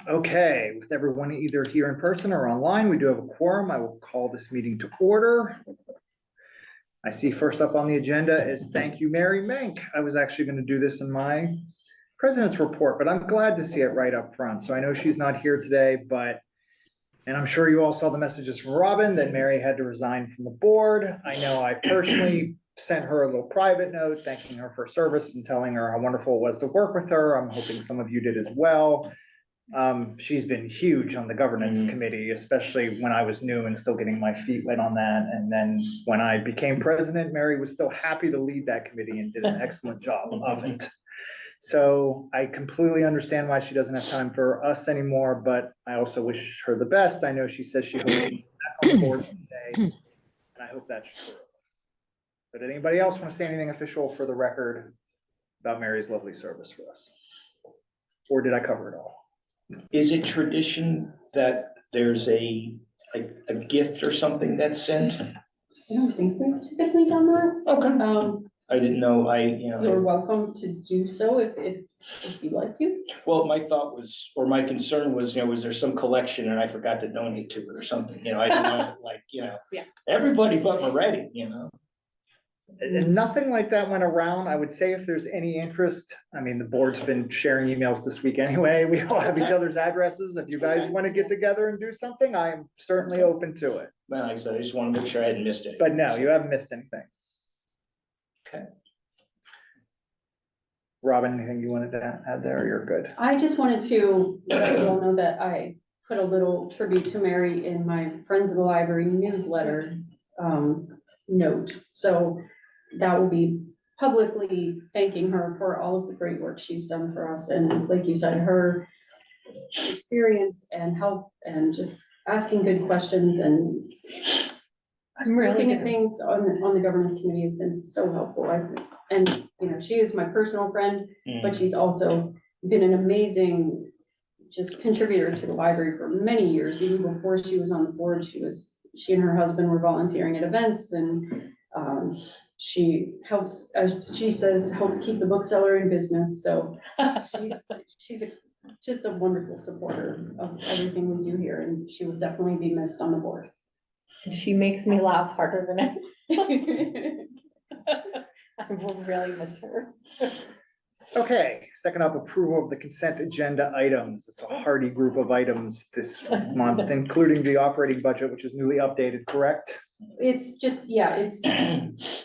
Okay, with everyone either here in person or online, we do have a quorum. I will call this meeting to order. I see first up on the agenda is thank you, Mary Mank. I was actually going to do this in my president's report, but I'm glad to see it right up front. So I know she's not here today, and I'm sure you all saw the messages from Robin that Mary had to resign from the board. I know I personally sent her a little private note thanking her for service and telling her how wonderful it was to work with her. I'm hoping some of you did as well. She's been huge on the governance committee, especially when I was new and still getting my feet wet on that. And then when I became president, Mary was still happy to lead that committee and did an excellent job of it. So I completely understand why she doesn't have time for us anymore, but I also wish her the best. I know she says she hopes she's back on the board today, and I hope that's true. But did anybody else want to say anything official for the record about Mary's lovely service for us? Or did I cover it all? Is it tradition that there's a gift or something that's sent? I don't think we've typically done that. Okay. I didn't know. You're welcome to do so if you'd like to. Well, my thought was, or my concern was, was there some collection and I forgot to donate to it or something? I didn't want Yeah. everybody but Moretti, And nothing like that went around. I would say if there's any interest, I mean, the board's been sharing emails this week anyway. We all have each other's addresses. If you guys want to get together and do something, I am certainly open to it. Well, like I said, I just want to make sure I hadn't missed it. But no, you haven't missed anything. Okay. Robin, anything you wanted to add there? Or you're good. I just wanted to let you all know that I put a little tribute to Mary in my Friends of the Library newsletter note. So that will be publicly thanking her for all of the great work she's done for us. And like you said, her experience and help and just asking good questions and looking at things on the governance committee has been so helpful. And she is my personal friend, but she's also been an amazing just contributor to the library for many years. Even before she was on the board, she and her husband were volunteering at events, and she helps, as she says, helps keep the bookseller in business. So she's just a wonderful supporter of everything we do here, and she will definitely be missed on the board. She makes me laugh harder than I will really miss her. Okay, second up, approval of the consent agenda items. It's a hearty group of items this month, including the operating budget, which is newly updated, correct? It's just, it's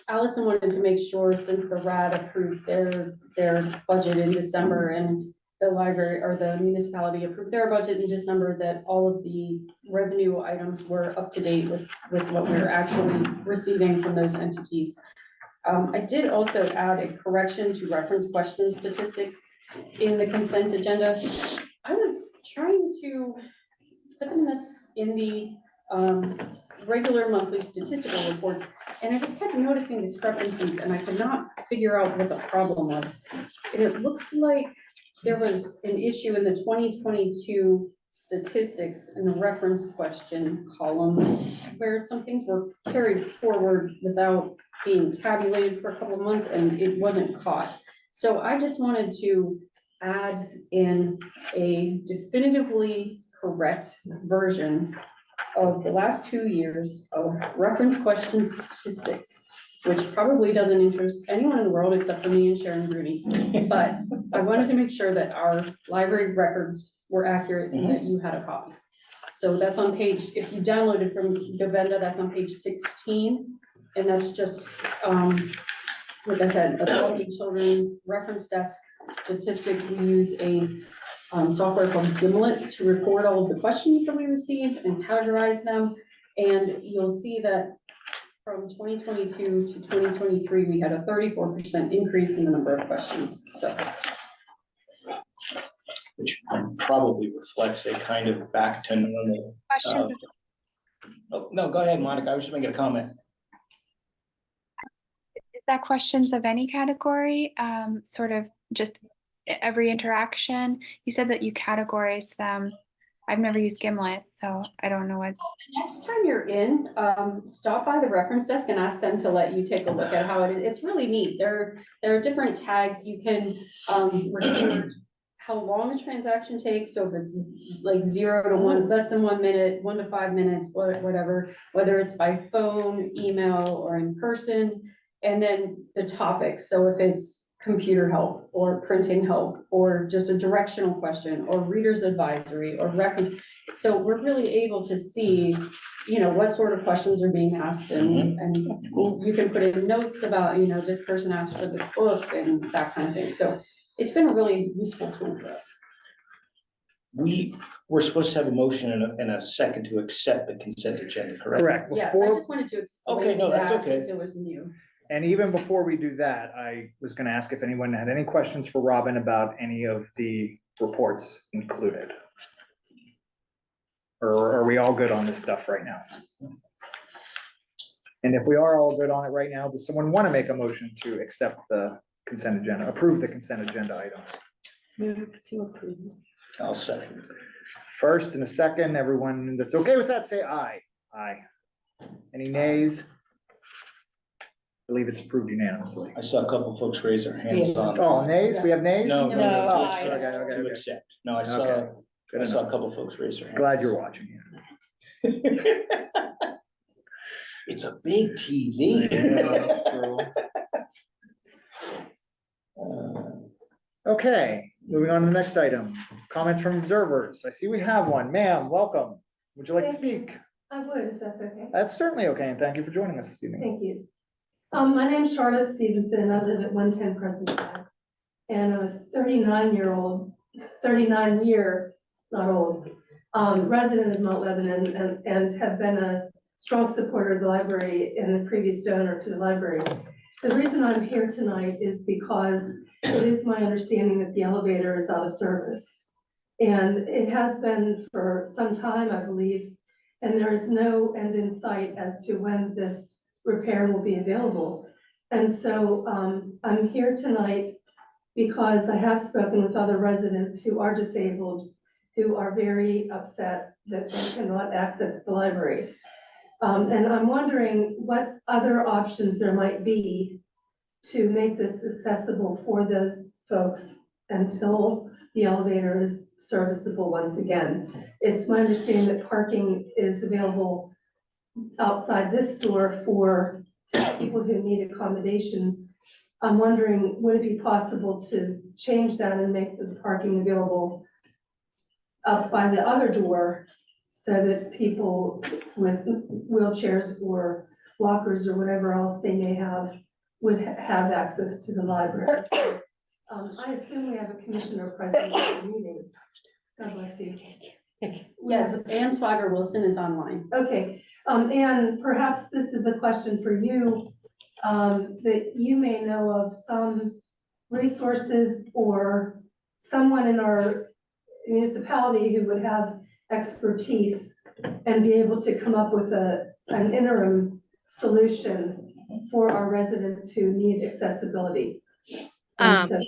Allison wanted to make sure, since the RAD approved their budget in December and the library or the municipality approved their budget in December, that all of the revenue items were up to date with what we're actually receiving from those entities. I did also add a correction to reference question statistics in the consent agenda. I was trying to put them in the regular monthly statistical reports, and I just kept noticing discrepancies, and I could not figure out what the problem was. And it looks like there was an issue in the 2022 statistics in the reference question column where some things were carried forward without being tabulated for a couple of months, and it wasn't caught. So I just wanted to add in a definitively correct version of the last 2 years of reference question statistics, which probably doesn't interest anyone in the world except for me and Sharon Bruni. But I wanted to make sure that our library records were accurate and that you had a copy. So that's on page, if you downloaded from Govenda, that's on page 16. And that's just, like I said, adult and children reference desk statistics. We use a software called Gimlet to record all of the questions that we receive and categorize them. And you'll see that from 2022 to 2023, we had a 34% increase in the number of questions. So, which probably reflects a kind of back to normal. Question. Oh, no, go ahead, Monica. I was just making a comment. Is that questions of any category? Sort of just every interaction? You said that you categorize them. I've never used Gimlet, so I don't know what. the next time you're in, stop by the reference desk and ask them to let you take a look at how it is. It's really neat. There are different tags. You can record how long a transaction takes, so if it's like 0 to 1, less than 1 minute, 1 to 5 minutes, whatever, whether it's by phone, email, or in person, and then the topics, so if it's computer help, or printing help, or just a directional question, or reader's advisory, or reference. So we're really able to see, you know, what sort of questions are being asked, and you can put in notes about, you know, this person asked for this book and that kind of thing. So it's been a really useful tool for us. We're supposed to have a motion and a second to accept the consent agenda, correct? Correct. Yes, I Before- just wanted to Okay, explain no, that's that okay. since it was new. And even before we do that, I was gonna ask if anyone had any questions for Robin about any of the reports included. Or are we all good on this stuff right now? And if we are all good on it right now, does someone want to make a motion to accept the consent agenda, approve the consent agenda items? Move to approve. I'll second. First and a second, everyone that's okay with that, say aye. Aye. Any nays? I believe it's approved unanimously. I saw a couple folks raise their hands on. Oh, nays? We have nays? No, no, No, no, to aye. accept, Okay, okay, to okay. accept. No, I Okay. saw, Good I saw a enough. couple folks raise their hands. Glad you're watching. It's a big TV. Yeah, that's true. Okay, moving on to the next item. Comments from observers. I see we have one. Ma'am, welcome. Would you like to speak? I would, if that's okay. That's certainly okay, and thank you for joining us this evening. Thank you. My name's Charlotte Stevenson. I live at 110 Crescent Drive. And I'm a 39-year, not old, resident of Mount Lebanon and have been a strong supporter of the library and a previous donor to the library. The reason I'm here tonight is because it is my understanding that the elevator is out of service. And it has been for some time, I believe, and there is no end in sight as to when this repair will be available. And so I'm here tonight because I have spoken with other residents who are disabled, who are very upset that they cannot access the library. And I'm wondering what other options there might be to make this accessible for those folks until the elevator is serviceable once again. It's my understanding that parking is available outside this door for people who need accommodations. I'm wondering, would it be possible to change that and make the parking available up by the other door so that people with wheelchairs or walkers or whatever else they may have would have access to the library? So, I assume we have a commissioner present at the meeting. God bless you. Yes, Ann Swagger Wilson is online. Okay, and perhaps this is a question for you, that you may know of some resources or someone in our municipality who would have expertise and be able to come up with an interim solution for our residents who need accessibility. And so-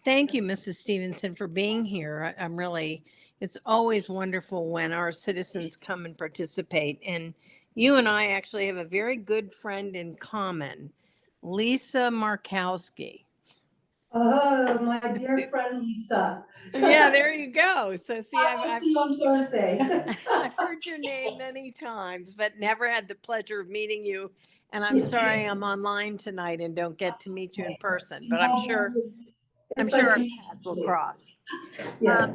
Thank you, Mrs. Stevenson, for being here. I'm really, it's always wonderful when our citizens come and participate. And you and I actually have a very good friend in common, Lisa Markowski. Oh, my dear friend Lisa. Yeah, there you go. So see, I will see you on Thursday. I've heard your name many times, but never had the pleasure of meeting you. And I'm Yes. sorry I'm online tonight and don't get to meet you in person, but I'm sure It's our nice to meet paths will you. cross. Yes.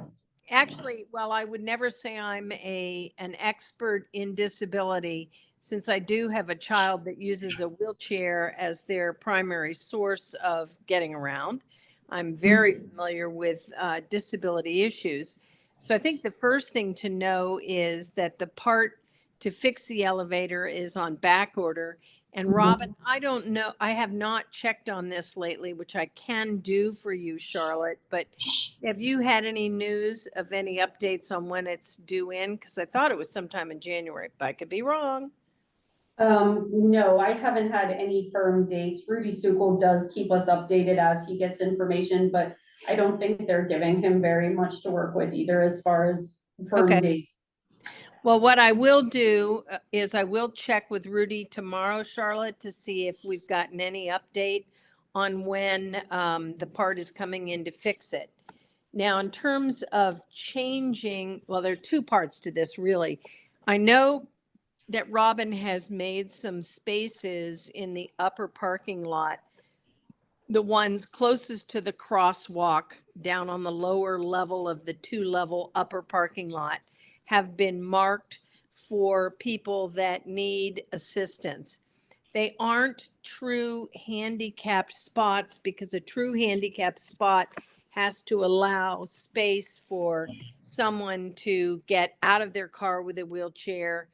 Actually, well, I would never say I'm an expert in disability, since I do have a child that uses a wheelchair as their primary source of getting around. I'm very familiar with disability issues. So I think the first thing to know is that the part to fix the elevator is on back order. And Robin, I don't know, I have not checked on this lately, which I can do for you, Charlotte, but have you had any news of any updates on when it's due in? Because I thought it was sometime in January, but I could be wrong. No, I haven't had any firm dates. Rudy Sukol does keep us updated as he gets information, but I don't think they're giving him very much to work with either as far as firm Okay. dates. Well, what I will do is I will check with Rudy tomorrow, Charlotte, to see if we've gotten any update on when the part is coming in to fix it. Now, in terms of changing, well, there are two parts to this, really. I know that Robin has made some spaces in the upper parking lot, the ones closest to the crosswalk down on the lower level of the two-level upper parking lot have been marked for people that need assistance. They aren't true handicapped spots because a true handicapped spot has to allow space for someone to get out of their car with a wheelchair,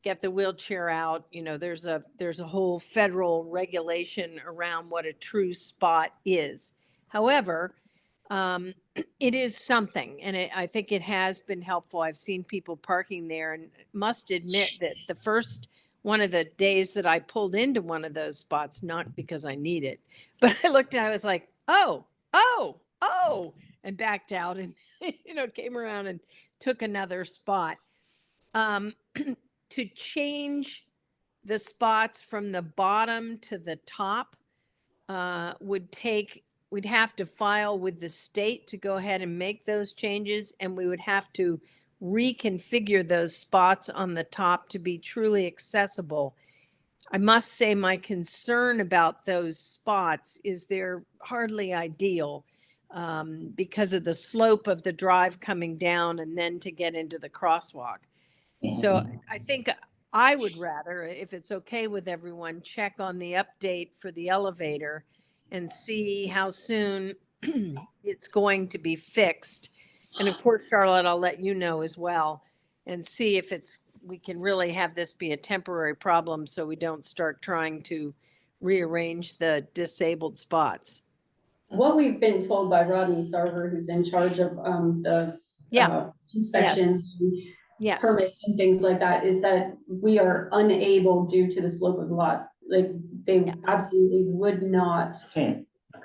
get the wheelchair out. You know, there's a whole federal regulation around what a true spot is. However, it is something, and I think it has been helpful. I've seen people parking there, and must admit that the first one of the days that I pulled into one of those spots, not because I need it, but I looked and I was like, oh, and backed out and, came around and took another spot. To change the spots from the bottom to the top we'd have to file with the state to go ahead and make those changes, and we would have to reconfigure those spots on the top to be truly accessible. I must say my concern about those spots is they're hardly ideal because of the slope of the drive coming down and then to get into the crosswalk. So I think I would rather, if it's okay with everyone, check on the update for the elevator and see how soon it's going to be fixed. And of course, Charlotte, I'll let you know as well, and see if we can really have this be a temporary problem so we don't start trying to rearrange the disabled spots. What we've been told by Rodney Sarver, who's in charge of the inspections, Yes. permits and things like that, is that we are unable due to the slope of the lot. Like they absolutely would not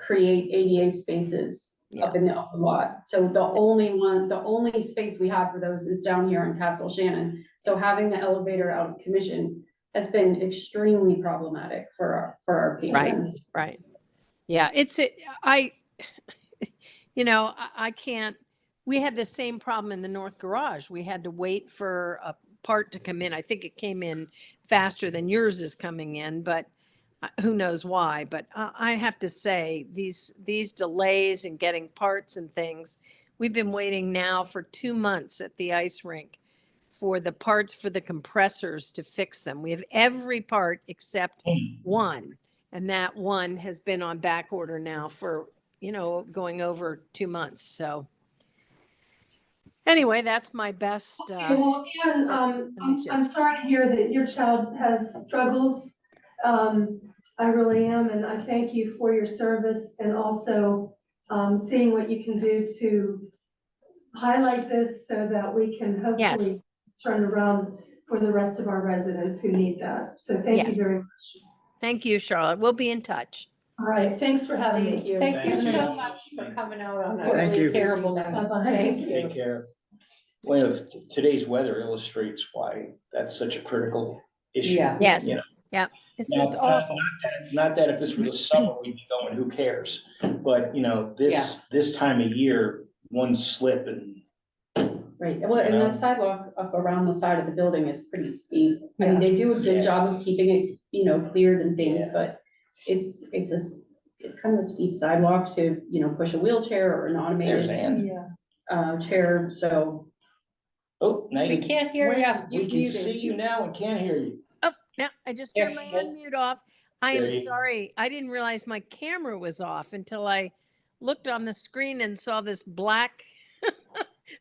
create ADA spaces up in the upper lot. So the only space we have for those is down here in Castle Shannon. So having the elevator out of commission has been extremely problematic for our patrons. Right. Yeah, I can't, we had the same problem in the North Garage. We had to wait for a part to come in. I think it came in faster than yours is coming in, but who knows why. But I have to say, these delays in getting parts and things, we've been waiting now for 2 months at the ice rink for the parts for the compressors to fix them. We have every part except one, and that one has been on back order now for, going over 2 months. So anyway, that's my best. Well, Ann, I'm sorry to hear that your child has struggles. I really am, and I thank you for your service and also seeing what you can do to highlight this so that we can hopefully turn around for the rest of our residents who need that. So thank you very much. Thank you, Charlotte. We'll be in touch. All right, thanks for having me. Thank you so much for coming out on a Thank you. really terrible day. Bye-bye. Thank you. Take care. Well, today's weather illustrates why that's such a critical issue. Yeah. Yes. You know. Yeah. It's Not awful. not that if this were the summer, we'd be going, who cares? But, this time of year, one slip and. Right, well, and the sidewalk up around the side of the building is pretty steep. I mean, they do a good job of keeping it, cleared and things, but it's kind of a steep sidewalk to, push a wheelchair or an There's automated Ann. chair, so. Oh, now We you, can't hear you. we can see you now and can't hear you. Oh, now I just turned my There she unmute off. I am There you go. sorry. I didn't realize my camera was off until I looked on the screen and saw this black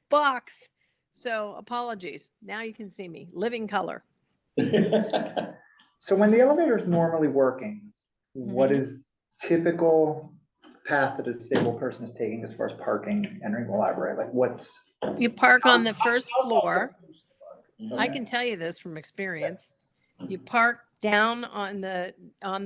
box. So apologies. Now you can see me. Living color. So when the elevator is normally working, what is typical path that a disabled person is taking as far as parking, entering the library? Like what's? You park on the first floor. I can tell you this from experience. You park down on the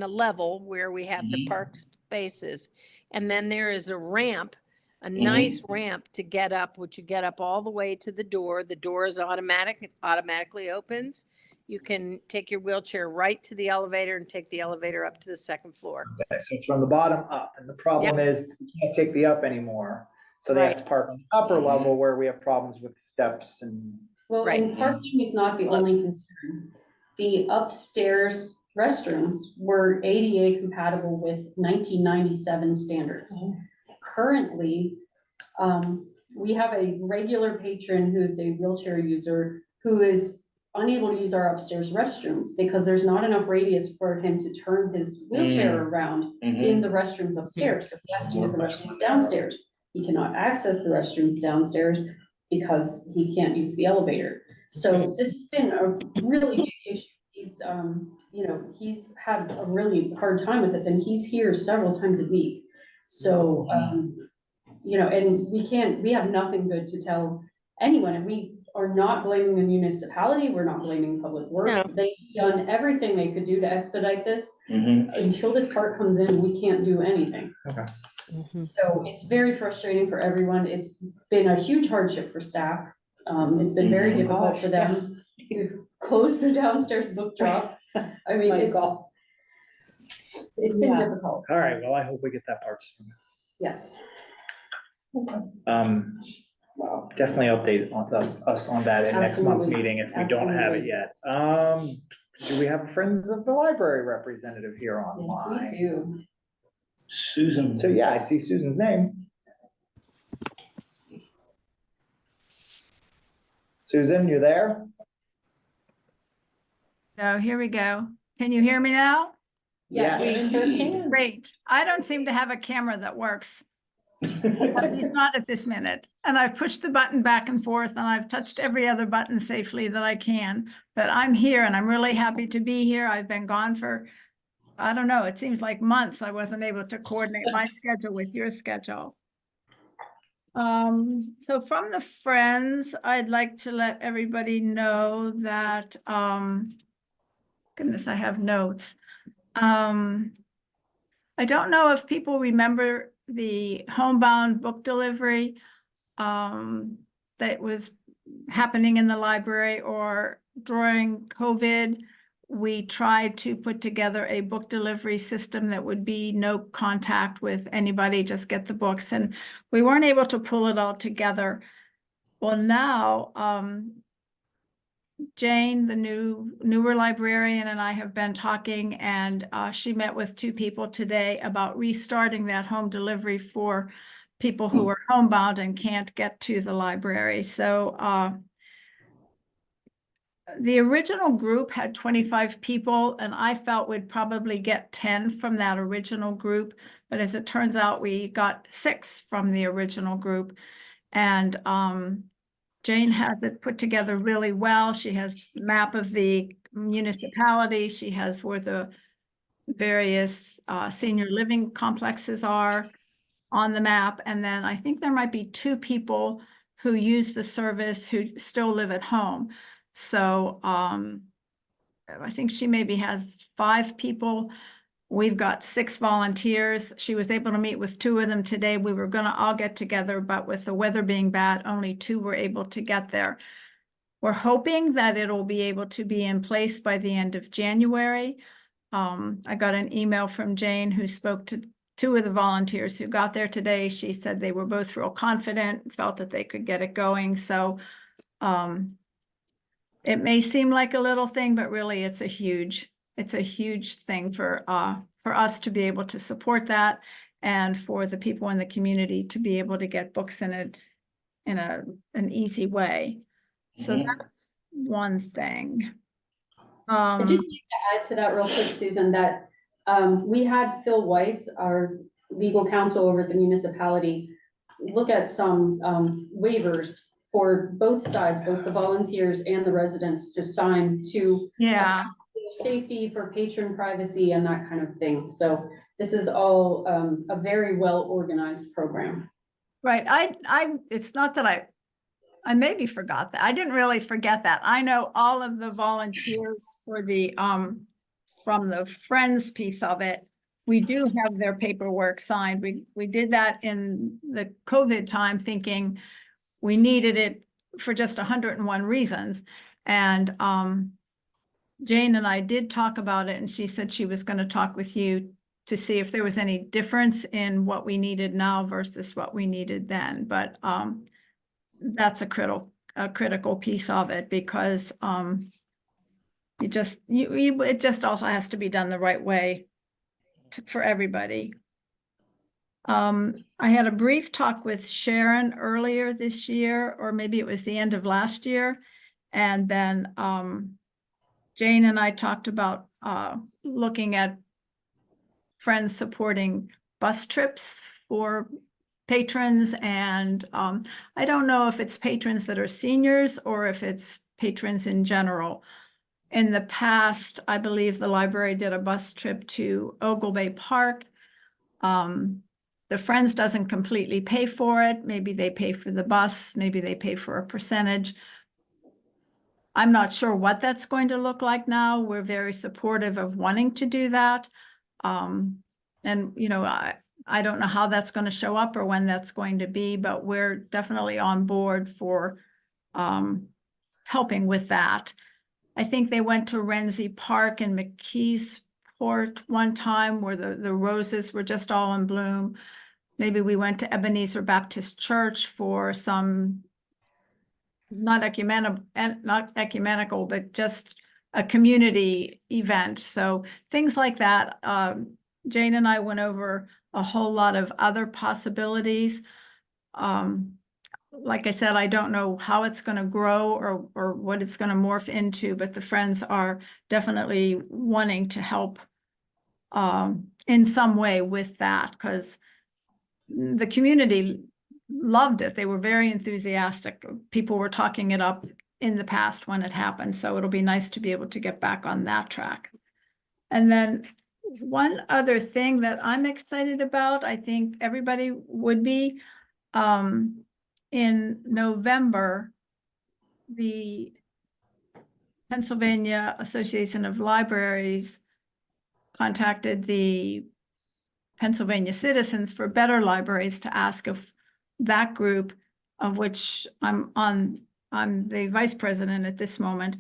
level where we have the park spaces. And then there is a ramp, a nice ramp to get up, which you get up all the way to the door. The door is automatic, it automatically opens. You can take your wheelchair right to the elevator and take the elevator up to the second floor. Okay, so it's from the bottom up, and the problem is you can't take the up anymore. So they have Right. to park on the upper level where we have problems with steps and, Well, Right. and parking is not the only concern. The upstairs restrooms were ADA compatible with 1997 standards. Currently, we have a regular patron who's a wheelchair user who is unable to use our upstairs restrooms because there's not enough radius for him to turn his wheelchair around in the restrooms upstairs. So he has to use the restrooms downstairs. He cannot access the restrooms downstairs because he can't use the elevator. So this has been a really big issue. He's, he's had a really hard time with this and he's here several times a week. So, and we have nothing good to tell anyone, and we are not blaming the municipality, we're not blaming Public Works. They've done everything they could do to expedite this. Until this part comes in, we can't do anything. Okay. So it's very frustrating for everyone. It's been a huge hardship for staff. It's been very difficult for them. We've closed the downstairs book drop. I mean, it's been difficult, all right, well, I hope we get that part soon. yes. Definitely update on us on that in next month's Absolutely. meeting if we don't have it yet. Do we have a Friends of the Library representative here Yes, online? we do. Susan. So yeah, I see Susan's name. Susan, you there? So here we go. Can you hear me now? Yes. We sure can. Great. I don't seem to have a camera that works, at least not at this minute. And I've pushed the button back and forth and I've touched every other button safely that I can. But I'm here and I'm really happy to be here. I've been gone for, I don't know, it seems like months. I wasn't able to coordinate my schedule with your schedule. So from the Friends, I'd like to let everybody know that, goodness, I have notes. I don't know if people remember the homebound book delivery that was happening in the library, or during COVID, we tried to put together a book delivery system that would be no contact with anybody, just get the books, and we weren't able to pull it all together. Well, now, Jane, the newer librarian, and I have been talking, and she met with 2 people today about restarting that home delivery for people who are homebound and can't get to the library. So the original group had 25 people, and I felt we'd probably get 10 from that original group. But as it turns out, we got 6 from the original group. And Jane has it put together really well. She has a map of the municipality. She has where the various senior living complexes are on the map. And then I think there might be 2 people who use the service who still live at home. So I think she maybe has 5 people. We've got 6 volunteers. She was able to meet with 2 of them today. We were going to all get together, but with the weather being bad, only 2 were able to get there. We're hoping that it'll be able to be in place by the end of January. I got an email from Jane, who spoke to 2 of the volunteers who got there today. She said they were both real confident, felt that they could get it going. So it may seem like a little thing, but really it's a huge thing for us to be able to support that, and for the people in the community to be able to get books in an easy way. So that's one thing. I just need to add to that real quick, Susan, that we had Phil Weiss, our legal counsel over at the municipality, look at some waivers for both sides, both the volunteers and the residents to sign to safety, for patron privacy and that kind of thing. So this is all a very well organized program. Right. It's not that I maybe forgot that. I didn't really forget that. I know all of the volunteers for the from the Friends piece of it. We do have their paperwork signed. We did that in the COVID time, thinking we needed it for just 101 reasons. And Jane and I did talk about it, and she said she was going to talk with you to see if there was any difference in what we needed now versus what we needed then. But that's a critical piece of it, because it just also has to be done the right way for everybody. I had a brief talk with Sharon earlier this year, or maybe it was the end of last year. And then Jane and I talked about looking at Friends supporting bus trips for patrons. And I don't know if it's patrons that are seniors or if it's patrons in general. In the past, I believe the library did a bus trip to Ogle Bay Park. The Friends doesn't completely pay for it. Maybe they pay for the bus, maybe they pay for a percentage. I'm not sure what that's going to look like now. We're very supportive of wanting to do that. And, you know, I don't know how that's going to show up or when that's going to be, but we're definitely on board for helping with that. I think they went to Renzi Park in McKeesport one time where the roses were just all in bloom. Maybe we went to Ebenezer Baptist Church for some not ecumenical, but just a community event. So things like that. Jane and I went over a whole lot of other possibilities. Like I said, I don't know how it's going to grow or what it's going to morph into, but the Friends are definitely wanting to help in some way with that, because the community loved it. They were very enthusiastic. People were talking it up in the past when it happened. So it'll be nice to be able to get back on that track. And then one other thing that I'm excited about, I think everybody would be, in November, the Pennsylvania Association of Libraries contacted the Pennsylvania Citizens for Better Libraries to ask if that group, of which I'm the vice president at this moment,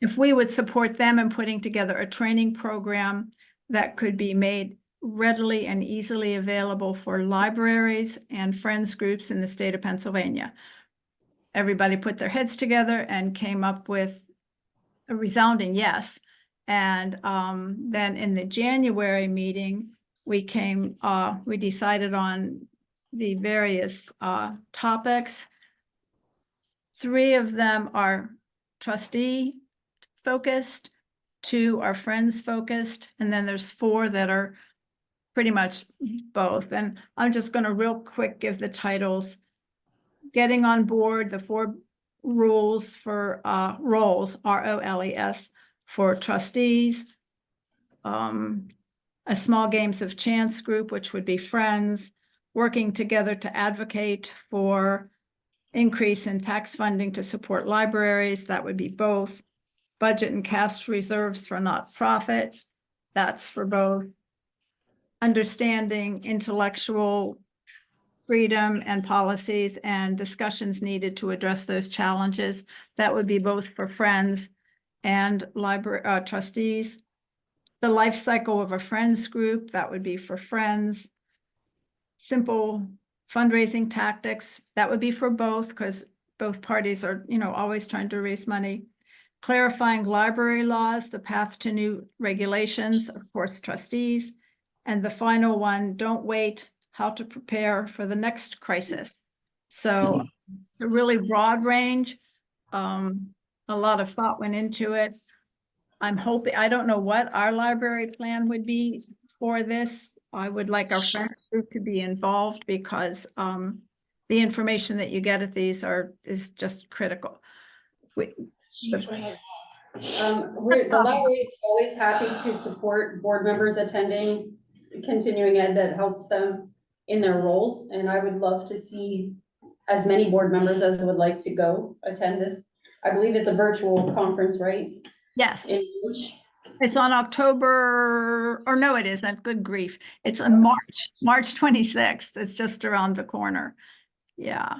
if we would support them in putting together a training program that could be made readily and easily available for libraries and Friends groups in the state of Pennsylvania. Everybody put their heads together and came up with a resounding yes. And then in the January meeting, we decided on the various topics. 3 of them are trustee focused, 2 are Friends focused, and then there's 4 that are pretty much both. And I'm just going to real quick give the titles. Getting on board the 4 rules for roles, ROLES, for trustees. A small games of chance group, which would be Friends, working together to advocate for increase in tax funding to support libraries. That would be both. Budget and cash reserves for not-for-profit. That's for both. Understanding intellectual freedom and policies and discussions needed to address those challenges. That would be both for Friends and library trustees. The life cycle of a Friends group, that would be for Friends. Simple fundraising tactics, that would be for both, because both parties are, you know, always trying to raise money. Clarifying library laws, the path to new regulations, of course, trustees. And the final one, don't wait, how to prepare for the next crisis. So a really broad range. A lot of thought went into it. I'm hoping, I don't know what our library plan would be for this. I would like our Friends group to be involved because the information that you get at these is just critical. The library is always happy to support board members attending continuing ed that helps them in their roles. And I would love to see as many board members as would like to go attend this. I believe it's a virtual conference, right? Yes. In March. It's on October, or no, it isn't. Good grief. It's on March 26th. It's just around the corner. Yeah.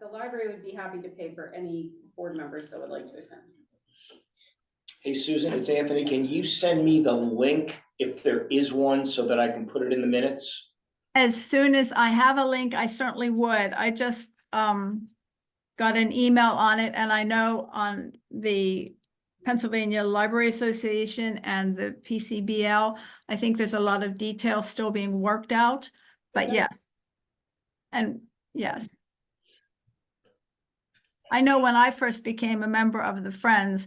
The library would be happy to pay for any board members that would like to attend. Hey, Susan, it's Anthony. Can you send me the link if there is one so that I can put it in the minutes? As soon as I have a link, I certainly would. I just got an email on it, and I know on the Pennsylvania Library Association and the PCBL, I think there's a lot of detail still being worked out, but yes. And yes. I know when I first became a member of the Friends,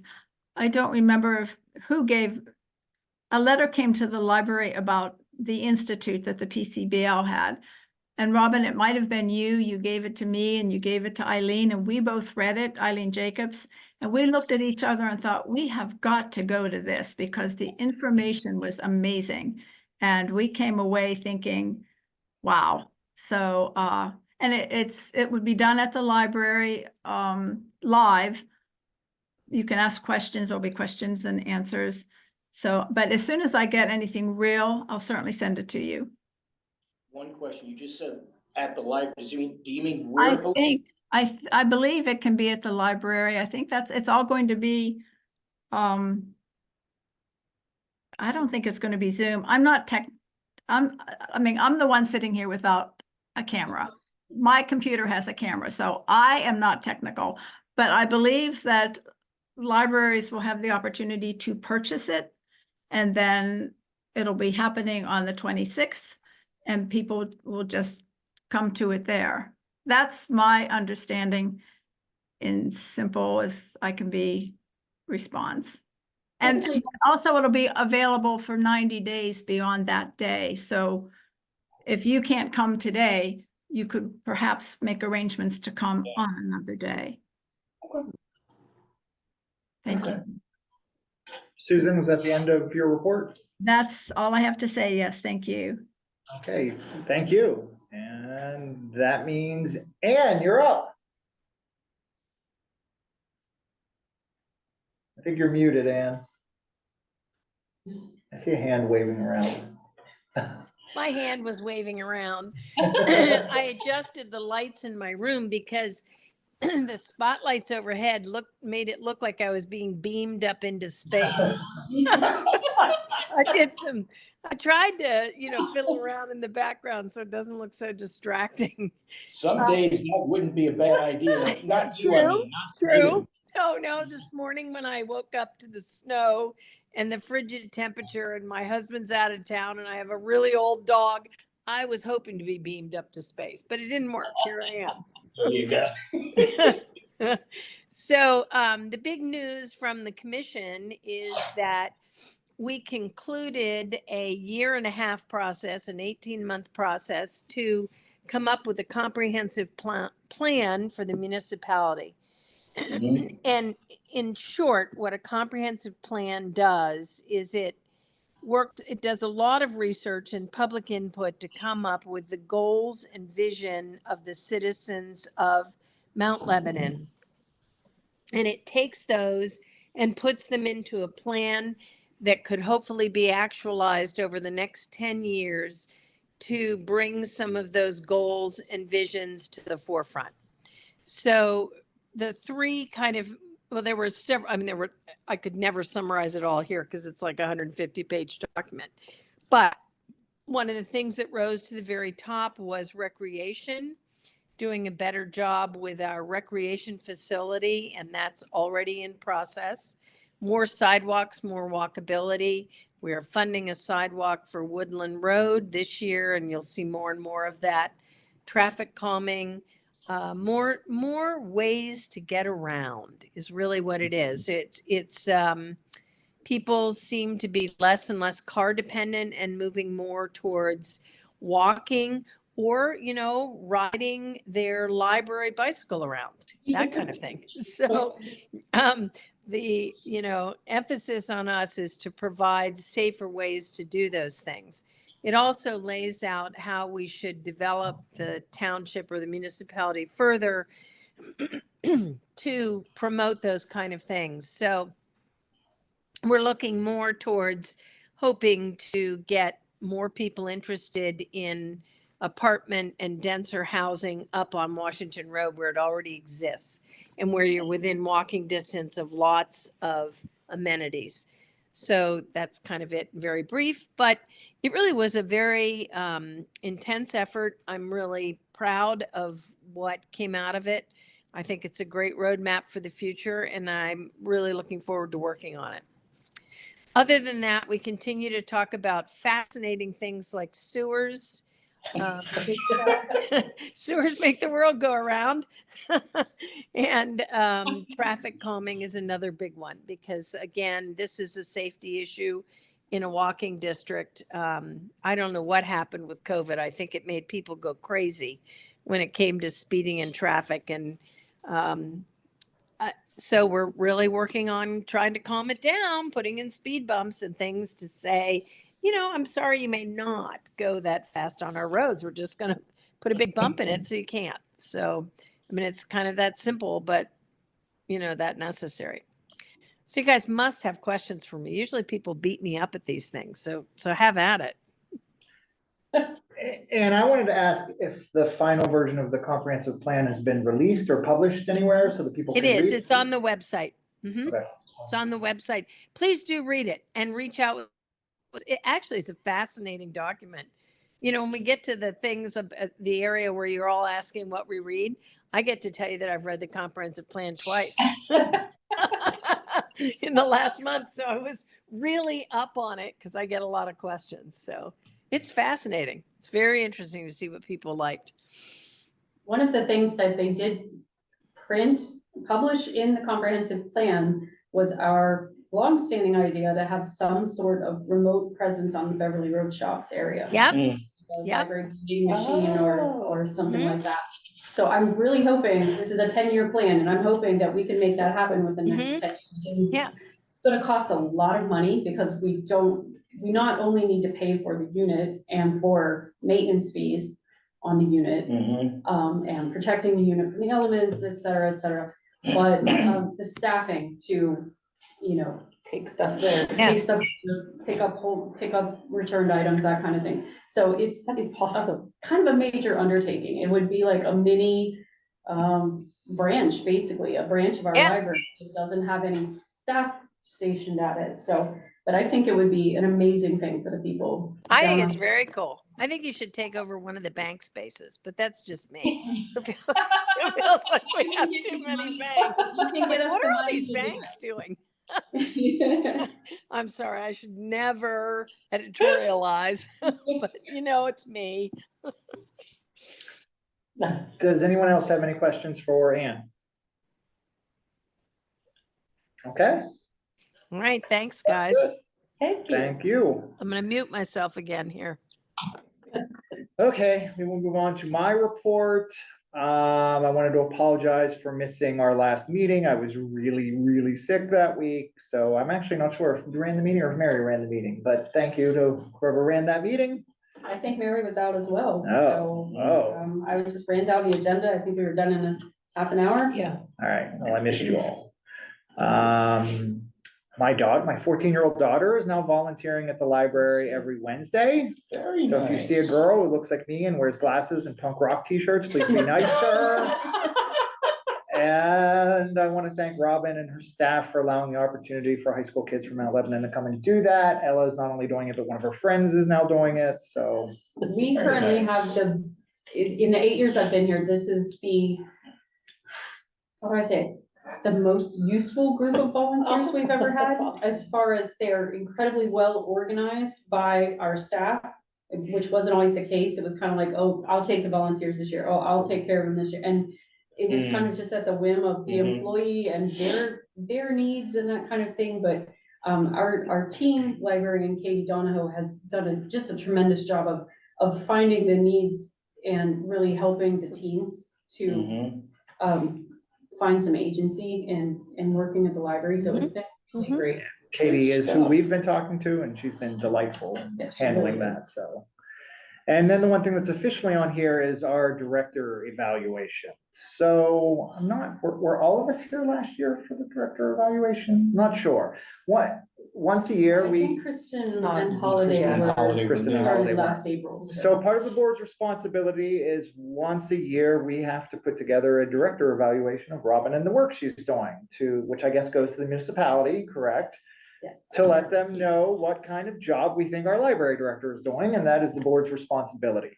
I don't remember who gave, a letter came to the library about the institute that the PCBL had. And Robin, it might have been you gave it to me and you gave it to Eileen, and we both read it, Eileen Jacobs, and we looked at each other and thought, we have got to go to this because the information was amazing. And we came away thinking, wow. So, and it would be done at the library, live. You can ask questions, there'll be questions and answers. So, but as soon as I get anything real, I'll certainly send it to you. One question, you just said at the library, do you mean I we're think, I believe it can be at the library. I think it's all going to be, I don't think it's going to be Zoom. I'm not I'm the one sitting here without a camera. My computer has a camera, so I am not technical, but I believe that libraries will have the opportunity to purchase it, and then it'll be happening on the 26th, and people will just come to it there. That's my understanding in simple as I can be response. And also it'll be available for 90 days beyond that day. So if you can't come today, you could perhaps make arrangements to come on another day. Thank you. Susan, was that the end of your report? That's all I have to say. Yes, thank you. Okay, thank you. And that means, Anne, you're up. I think you're muted, Anne. I see a hand waving around. My hand was waving around. I adjusted the lights in my room because the spotlights overhead made it look like I was being beamed up into space. I tried to, fiddle around in the background so it doesn't look so distracting. Some days that wouldn't be a bad idea. Not you, I mean, not True. No, this morning when I woke up to the snow and the frigid temperature and my husband's out of town and I have a really old dog, I was hoping to be beamed up to space, but it didn't work. Here I am. There you go. So the big news from the commission is that we concluded a 1.5-year process, an 18-month process to come up with a comprehensive plan for the municipality. Mhm. And in short, what a comprehensive plan does is it does a lot of research and public input to come up with the goals and vision of the citizens of Mount Lebanon. And it takes those and puts them into a plan that could hopefully be actualized over the next 10 years to bring some of those goals and visions to the forefront. So the three there were several, I could never summarize it all here because it's like a 150-page document. But one of the things that rose to the very top was recreation, doing a better job with our recreation facility, and that's already in process. More sidewalks, more walkability. We are funding a sidewalk for Woodland Road this year, and you'll see more and more of that. Traffic calming, more ways to get around is really what it is. It's people seem to be less and less car dependent and moving more towards walking or, riding their library bicycle around, that kind of thing. So the, emphasis on us is to provide safer ways to do those things. It also lays out how we should develop the township or the municipality further to promote those kind of things. So we're looking more towards hoping to get more people interested in apartment and denser housing up on Washington Road where it already exists and where you're within walking distance of lots of amenities. So that's kind of it, very brief, but it really was a very intense effort. I'm really proud of what came out of it. I think it's a great roadmap for the future, and I'm really looking forward to working on it. Other than that, we continue to talk about fascinating things like sewers. Sewers make the world go around. And traffic calming is another big one, because again, this is a safety issue in a walking district. I don't know what happened with COVID. I think it made people go crazy when it came to speeding in traffic. And so we're really working on trying to calm it down, putting in speed bumps and things to say, you know, I'm sorry, you may not go that fast on our roads. We're just going to put a big bump in it so you can't. So, I mean, it's kind of that simple, but, you know, that necessary. So you guys must have questions for me. Usually people beat me up at these things. So have at it. And I wanted to ask if the final version of the comprehensive plan has been released or published anywhere so that people It can read? is. It's on the website. Mhm. Okay. It's on the website. Please do read it and reach out. It actually is a fascinating document. You know, when we get to the things of the area where you're all asking what we read, I get to tell you that I've read the comprehensive plan twice in the last month. So I was really up on it because I get a lot of questions. So it's fascinating. It's very interesting to see what people liked. One of the things that they did publish in the comprehensive plan was our longstanding idea to have some sort of remote presence on the Beverly Road Shops area. Yep. A Yep. library vending machine or something Mhm. like that. So I'm really hoping, this is a 10-year plan, and I'm hoping that we can make that happen within the next 10 years. And Yeah. It's gonna cost a lot of money because we not only need to pay for the unit and for maintenance fees on the unit, and protecting the unit from the elements, et cetera, but the staffing to, you know, Take stuff there. Yeah. take stuff, pick up returned items, that kind of thing. So it's awesome. kind of a major undertaking. It would be like a mini branch, basically, a branch of our Yeah. library. It doesn't have any staff stationed at it, so, but I think it would be an amazing thing for the people. I think down it's on- very cool. I think you should take over one of the bank spaces, but that's just me. It feels like we have too many banks. You can get us What the are all money these to do banks doing? it. I'm sorry, I should never editorialize, but you know, it's me. Does anyone else have any questions for Ann? Okay, All right, thanks, guys. Thank you. thank you. I'm going to mute myself again here. Okay, we will move on to my report. I wanted to apologize for missing our last meeting. I was really, really sick that week. So I'm actually not sure if you ran the meeting or if Mary ran the meeting, but thank you to whoever ran that meeting. I think Mary was out as well, Oh, so, I just ran down the agenda. I think we were done in a half an hour. Yeah. All right, well, I missed you all. My 14-year-old daughter is now volunteering at the library every Wednesday. Very So if you see a girl who looks like me and wears glasses and punk rock t-shirts, please be nice to her. And I want to thank Robin and her staff for allowing the opportunity for high school kids from Mount Lebanon to come and do that. Ella is not only doing it, but one of her friends is now doing it, so. We currently have in the 8 years I've been here, this is how do I say it? The most useful group of volunteers we've ever had, That's awesome. as far as they're incredibly well organized by our staff, which wasn't always the case. It was kind of like, oh, I'll take the volunteers this year. Oh, I'll take care of them this year. And it was kind of just at the whim of the employee and their needs and that kind of thing. But our team librarian, Katie Donahoe, has done just a tremendous job of finding the needs and really helping the teens to find some agency in working at the library. So it's been really great. Katie is who we've been talking to, and she's been delightful in Yeah, she handling really that, is. so. And then the one thing that's officially on here is our director evaluation. So were all of us here last year for the director evaluation? Not sure. once a year, I we. think Kristen Not- and Holiday Kristen were Holiday were Kristen and not. Holiday started were. last April. So part of the board's responsibility is once a year, we have to put together a director evaluation of Robin and the work she's doing which I guess goes to the municipality, correct? Yes. To let them know what kind of job we think our library director is doing, and that is the board's responsibility.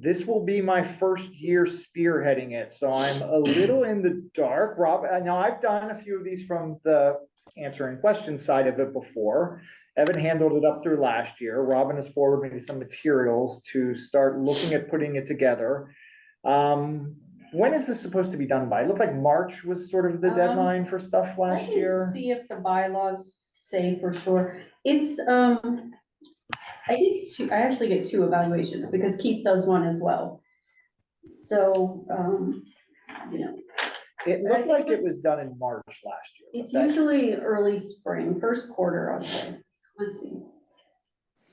This will be my first year spearheading it, so I'm a little in the dark. Rob, now I've done a few of these from the answering questions side of it before. Evan handled it up through last year. Robin has forwarded me some materials to start looking at putting it together. When is this supposed to be done by? It looked like March was sort of the deadline for stuff last year. Let me see if the bylaws say for sure. It's, I actually get 2 evaluations because Keith does one as well. So, you know, It I looked think like it it was done in March last year. it's but that- usually early spring, first quarter, I'd say. Let's see.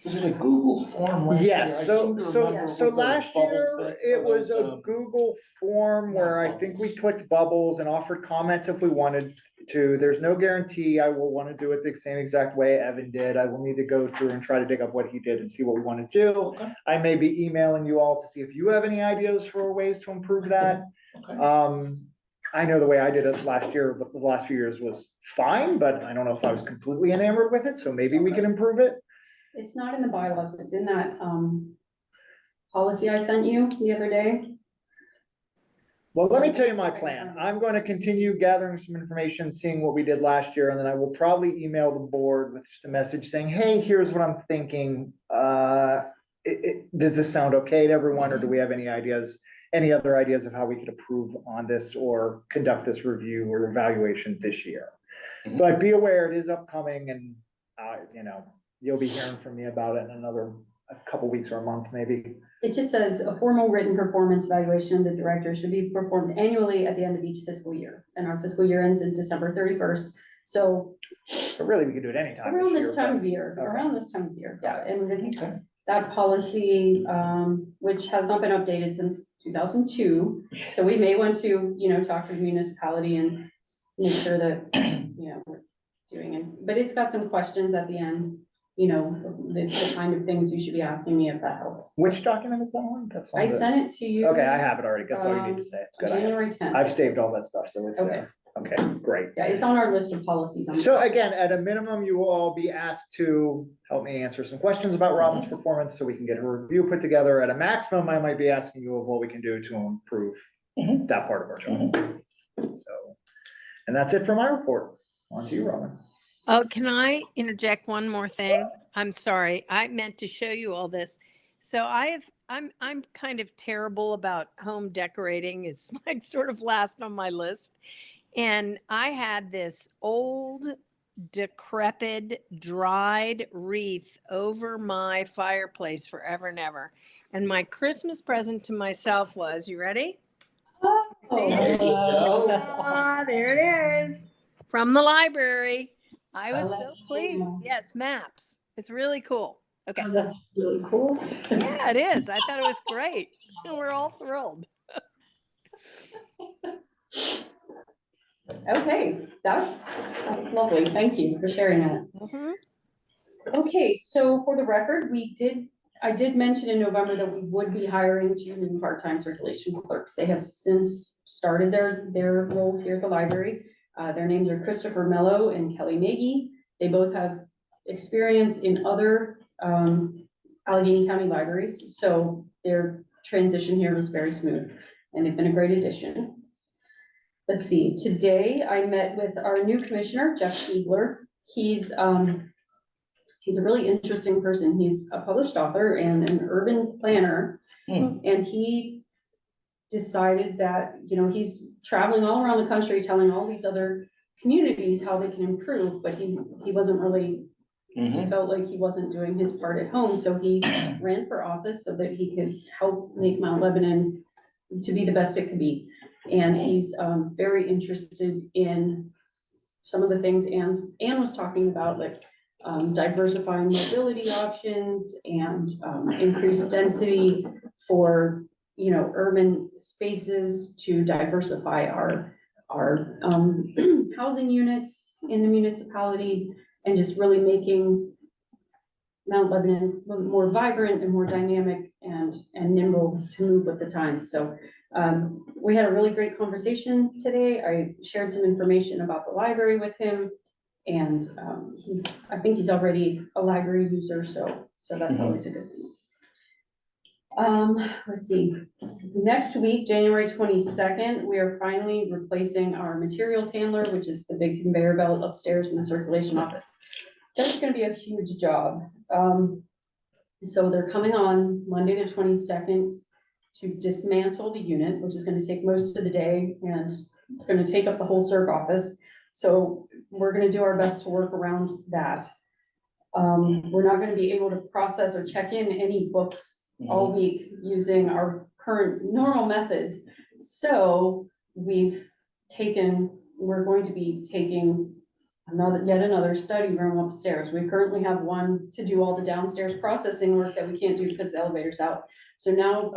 Was it a Google form last year? Yes, I so, seem to so, remember so with the last bubble year, thing, it or was those, a Google form where I think we clicked bubbles and offered comments if we wanted to. There's no guarantee I will want to do it the same exact way Evan did. I will need to go through and try to dig up what he did and see what we want to do. Okay. I may be emailing you all to see if you have any ideas for ways to improve that. Okay. I know the way I did it last year, but the last few years was fine, but I don't know if I was completely enamored with it, so maybe we can improve it. It's not in the bylaws. It's in that, policy I sent you the other day. Well, let me tell you my plan. I'm going to continue gathering some information, seeing what we did last year, and then I will probably email the board with just a message saying, hey, here's what I'm thinking. Does this sound okay to everyone, or do we have any ideas, any other ideas of how we could improve on this or conduct this review or evaluation this year? Mhm. But be aware, it is upcoming, and, you know, you'll be hearing from me about it in a couple weeks or a month, maybe. It just says a formal written performance evaluation of the director should be performed annually at the end of each fiscal year. And our fiscal year ends in December 31st. So But really, we could do it anytime. around this this year, time but- of year, Okay. around this time of year, yeah. And Okay. that policy, which has not been updated since 2002. So we may want to, you know, talk to the municipality and make sure that, you know, we're doing it. But it's got some questions at the end, you know, the kind of things you should be asking me if that helps. Which document is that one? That's on I the- sent it to you. Okay, I have it already. That's all you need to say. It's good. I have it. January 10th. I've saved all that stuff, so it's Okay. there. Okay, great. Yeah, it's on our list of policies. So again, at a minimum, you will all be asked to help me answer some questions about Robin's performance so we can get a review put together. At a maximum, I might be asking you of what we can do to improve Mhm. that part of our job. So, and that's it for my report. On to you, Robin. Oh, can I interject one more thing? I'm sorry. I meant to show you all this. So I'm kind of terrible about home decorating. It's like sort of last on my list. And I had this old, decrepit, dried wreath over my fireplace forever and ever. And my Christmas present to myself was, you ready? See it? That's Ah, awesome. there it is. From the library. I was Oh, so that's pleased. cool. Yeah, it's maps. It's really cool. Okay. Oh, that's really cool. Yeah, it is. I thought it was great. And we're all thrilled. Okay, that's lovely. Thank you for sharing that. Mhm. Okay, so for the record, I did mention in November that we would be hiring 2 new part-time circulation clerks. They have since started their roles here at the library. Their names are Christopher Mello and Kelly Nagy. They both have experience in other Allegheny County libraries, so their transition here was very smooth, and they've been a great addition. Let's see, today I met with our new commissioner, Jeff Siegler. He's a really interesting person. He's a published author and an urban planner. Hmm. And he decided that, you know, he's traveling all around the country, telling all these other communities how they can improve, but he wasn't really, he Mhm. felt like he wasn't doing his part at home. So he ran for office so that he could help make Mount Lebanon to be the best it could be. And he's very interested in some of the things Anne was talking about, like diversifying mobility options and increased density for, you know, urban spaces to diversify our housing units in the municipality, and just really making Mount Lebanon a little more vibrant and more dynamic and nimble to move with the times. So we had a really great conversation today. I shared some information about the library with him. And I think he's already a library user, so that's always a good thing. Let's see, next week, January 22nd, we are finally replacing our materials handler, which is the big conveyor belt upstairs in the circulation office. That's gonna be a huge job. So they're coming on Monday the 22nd to dismantle the unit, which is gonna take most of the day, and it's gonna take up the whole circ office. So we're gonna do our best to work around that. We're not gonna be able to process or check in any books all week using our current normal methods. So we're going to be taking yet another study room upstairs. We currently have one to do all the downstairs processing work that we can't do because the elevator's out. So now,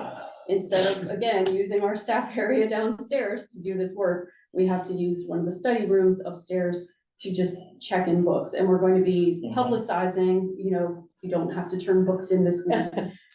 instead of, again, using our staff area downstairs to do this work, we have to use one of the study rooms upstairs to just check in books. And we're going to be publicizing, you don't have to turn books in this week.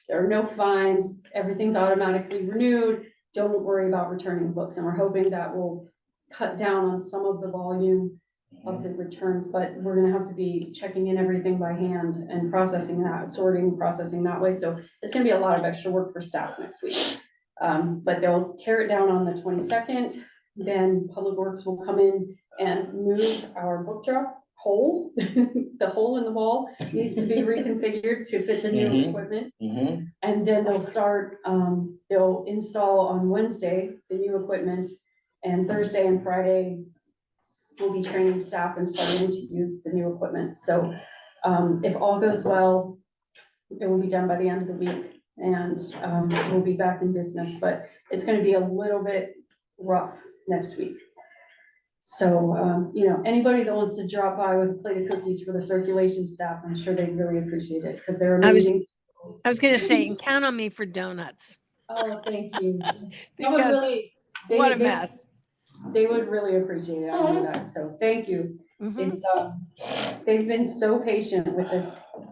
There are no fines, everything's automatically renewed. Don't worry about returning books. And we're hoping that will cut down on some of the volume of the returns, but we're gonna have to be checking in everything by hand and processing that, processing that way. So it's gonna be a lot of extra work for staff next week. But they'll tear it down on the 22nd. Then Public Works will come in and move our book drop hole. The hole in the wall needs to be reconfigured to fit the new equipment. And then they'll install on Wednesday the new equipment, and Thursday and Friday we'll be training staff and starting to use the new equipment. So if all goes well, it will be done by the end of the week, and we'll be back in business, but it's going to be a little bit rough next week. So, anybody that wants to drop by with a plate of cookies for the circulation staff, I'm sure they'd really appreciate it because they're amazing. I was going to say, and count on me for donuts. Oh, thank you. Because what a mess. They would really appreciate it. I know that. So thank you. It's they've been so patient with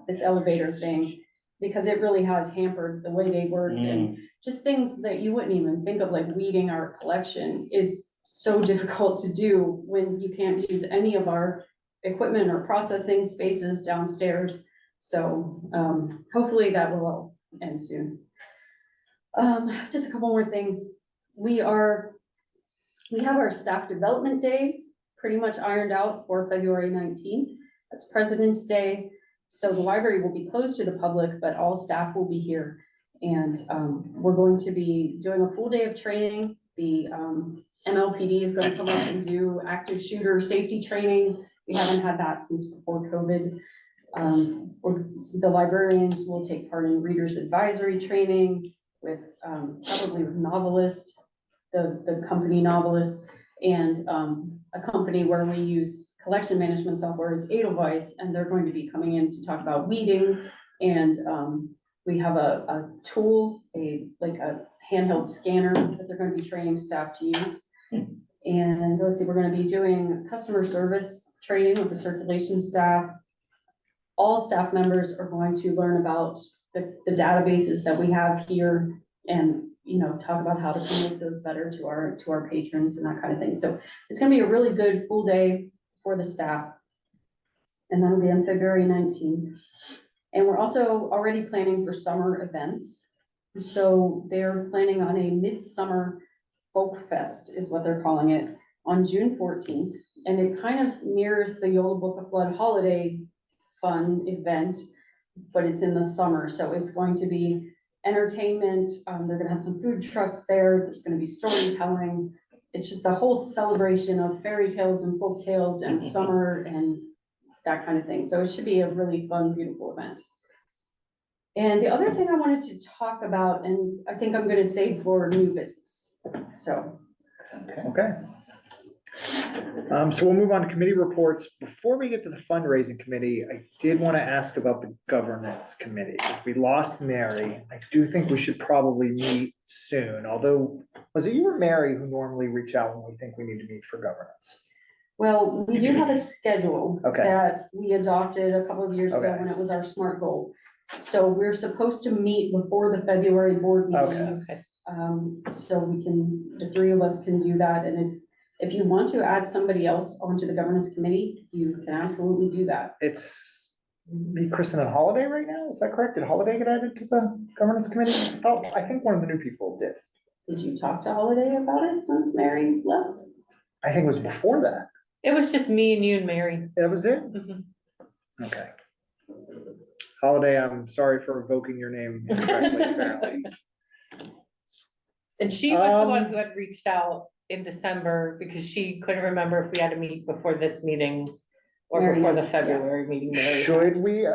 this elevator thing because it really has hampered the way they work and just things that you wouldn't even think of, like weeding our collection is so difficult to do when you can't use any of our equipment or processing spaces downstairs. So hopefully that will all end soon. Just a couple more things. We have our staff development day pretty much ironed out for February 19th. That's President's Day. So the library will be closed to the public, but all staff will be here. And we're going to be doing a full day of training. The MLPD is going to come up and do active shooter safety training. We haven't had that since before COVID. The librarians will take part in readers advisory training with probably with Novelist, the company Novelist, and a company where we use collection management software is Edelweiss, and they're going to be coming in to talk about weeding. And we have a tool, a handheld scanner that they're going to be training staff to use. And let's see, we're going to be doing customer service training with the circulation staff. All staff members are going to learn about the databases that we have here and, talk about how to promote those better to our patrons and that kind of thing. So it's going to be a really good full day for the staff. And that'll be on February 19th. And we're also already planning for summer events. So they're planning on a midsummer folk fest is what they're calling it on June 14th. And it kind of mirrors the Yola Book of Flood holiday fun event, but it's in the summer. So it's going to be entertainment. They're going to have some food trucks there. There's going to be storytelling. It's just a whole celebration of fairy tales and folk tales and summer and that kind of thing. So it should be a really fun, beautiful event. And the other thing I wanted to talk about, and I think I'm going to save for new business. So. Okay. So we'll move on to committee reports. Before we get to the fundraising committee, I did want to ask about the governance committee. Because we lost Mary, I do think we should probably meet soon. Although, was it you or Mary who normally reach out when we think we need to meet for governance? Well, we do have a schedule Okay. that we adopted a couple of years ago Okay. when it was our SMART goal. So we're supposed to meet before the February board meeting. Okay. So we can, the three of us can do that, and if you want to add somebody else onto the governance committee, you can absolutely do that. It's me, Kristen, and Holiday right now, is that correct? Did Holiday get added to the governance committee? I think one of the new people did. Did you talk to Holiday about it since Mary left? I think it was before that. It was just me and you and Mary. That was it? Mhm. Okay. Holiday, I'm sorry for evoking your name incorrectly, apparently. And she was the one Um, who had reached out in December because she couldn't remember if we had to meet before this meeting or Mary, before the yeah. February meeting. Mary had. Should we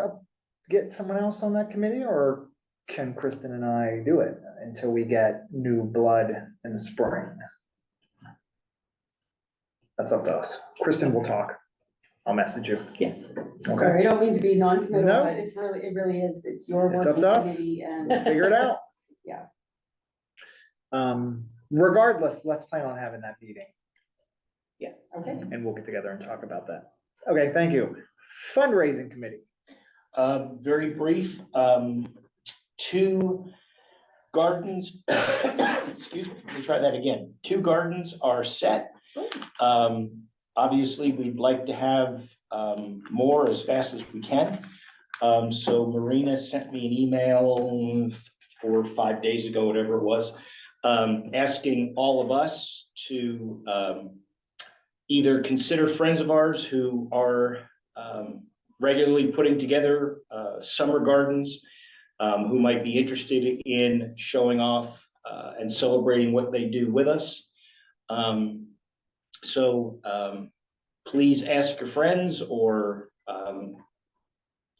get someone else on that committee, or can Kristen and I do it until we get new blood in the spring? That's up to us. Kristen will talk. I'll message you. Yeah. Okay, Sorry, I don't mean to be non-committal, No. but it really is, it's your It's up working to us. committee and. we'll figure it out. Yeah. Regardless, let's plan on having that meeting Okay. and we'll get together and talk about that. Okay, thank you. Fundraising committee. Very brief, 2 gardens, excuse me, let me try that again. 2 gardens are set. Obviously, we'd like to have, more as fast as we can. So Marina sent me an email 4 or 5 days ago, whatever it was, asking all of us to, either consider friends of ours who are, regularly putting together, summer gardens, who might be interested in showing off, and celebrating what they do with us. So please ask your friends or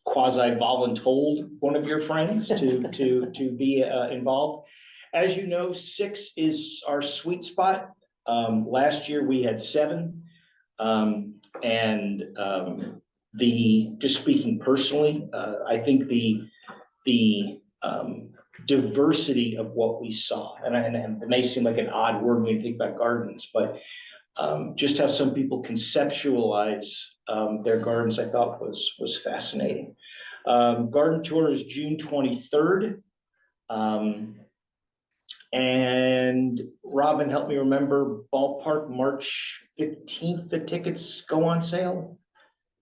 quasi-voluntold one of your friends to be involved. As you know, 6 is our sweet spot. Last year we had 7. Just speaking personally, I think the diversity of what we saw, and it may seem like an odd word when you think about gardens, but just how some people conceptualize their gardens, I thought was fascinating. Garden tour is June 23rd. And Robin, help me remember, ballpark March 15th, the tickets go on sale?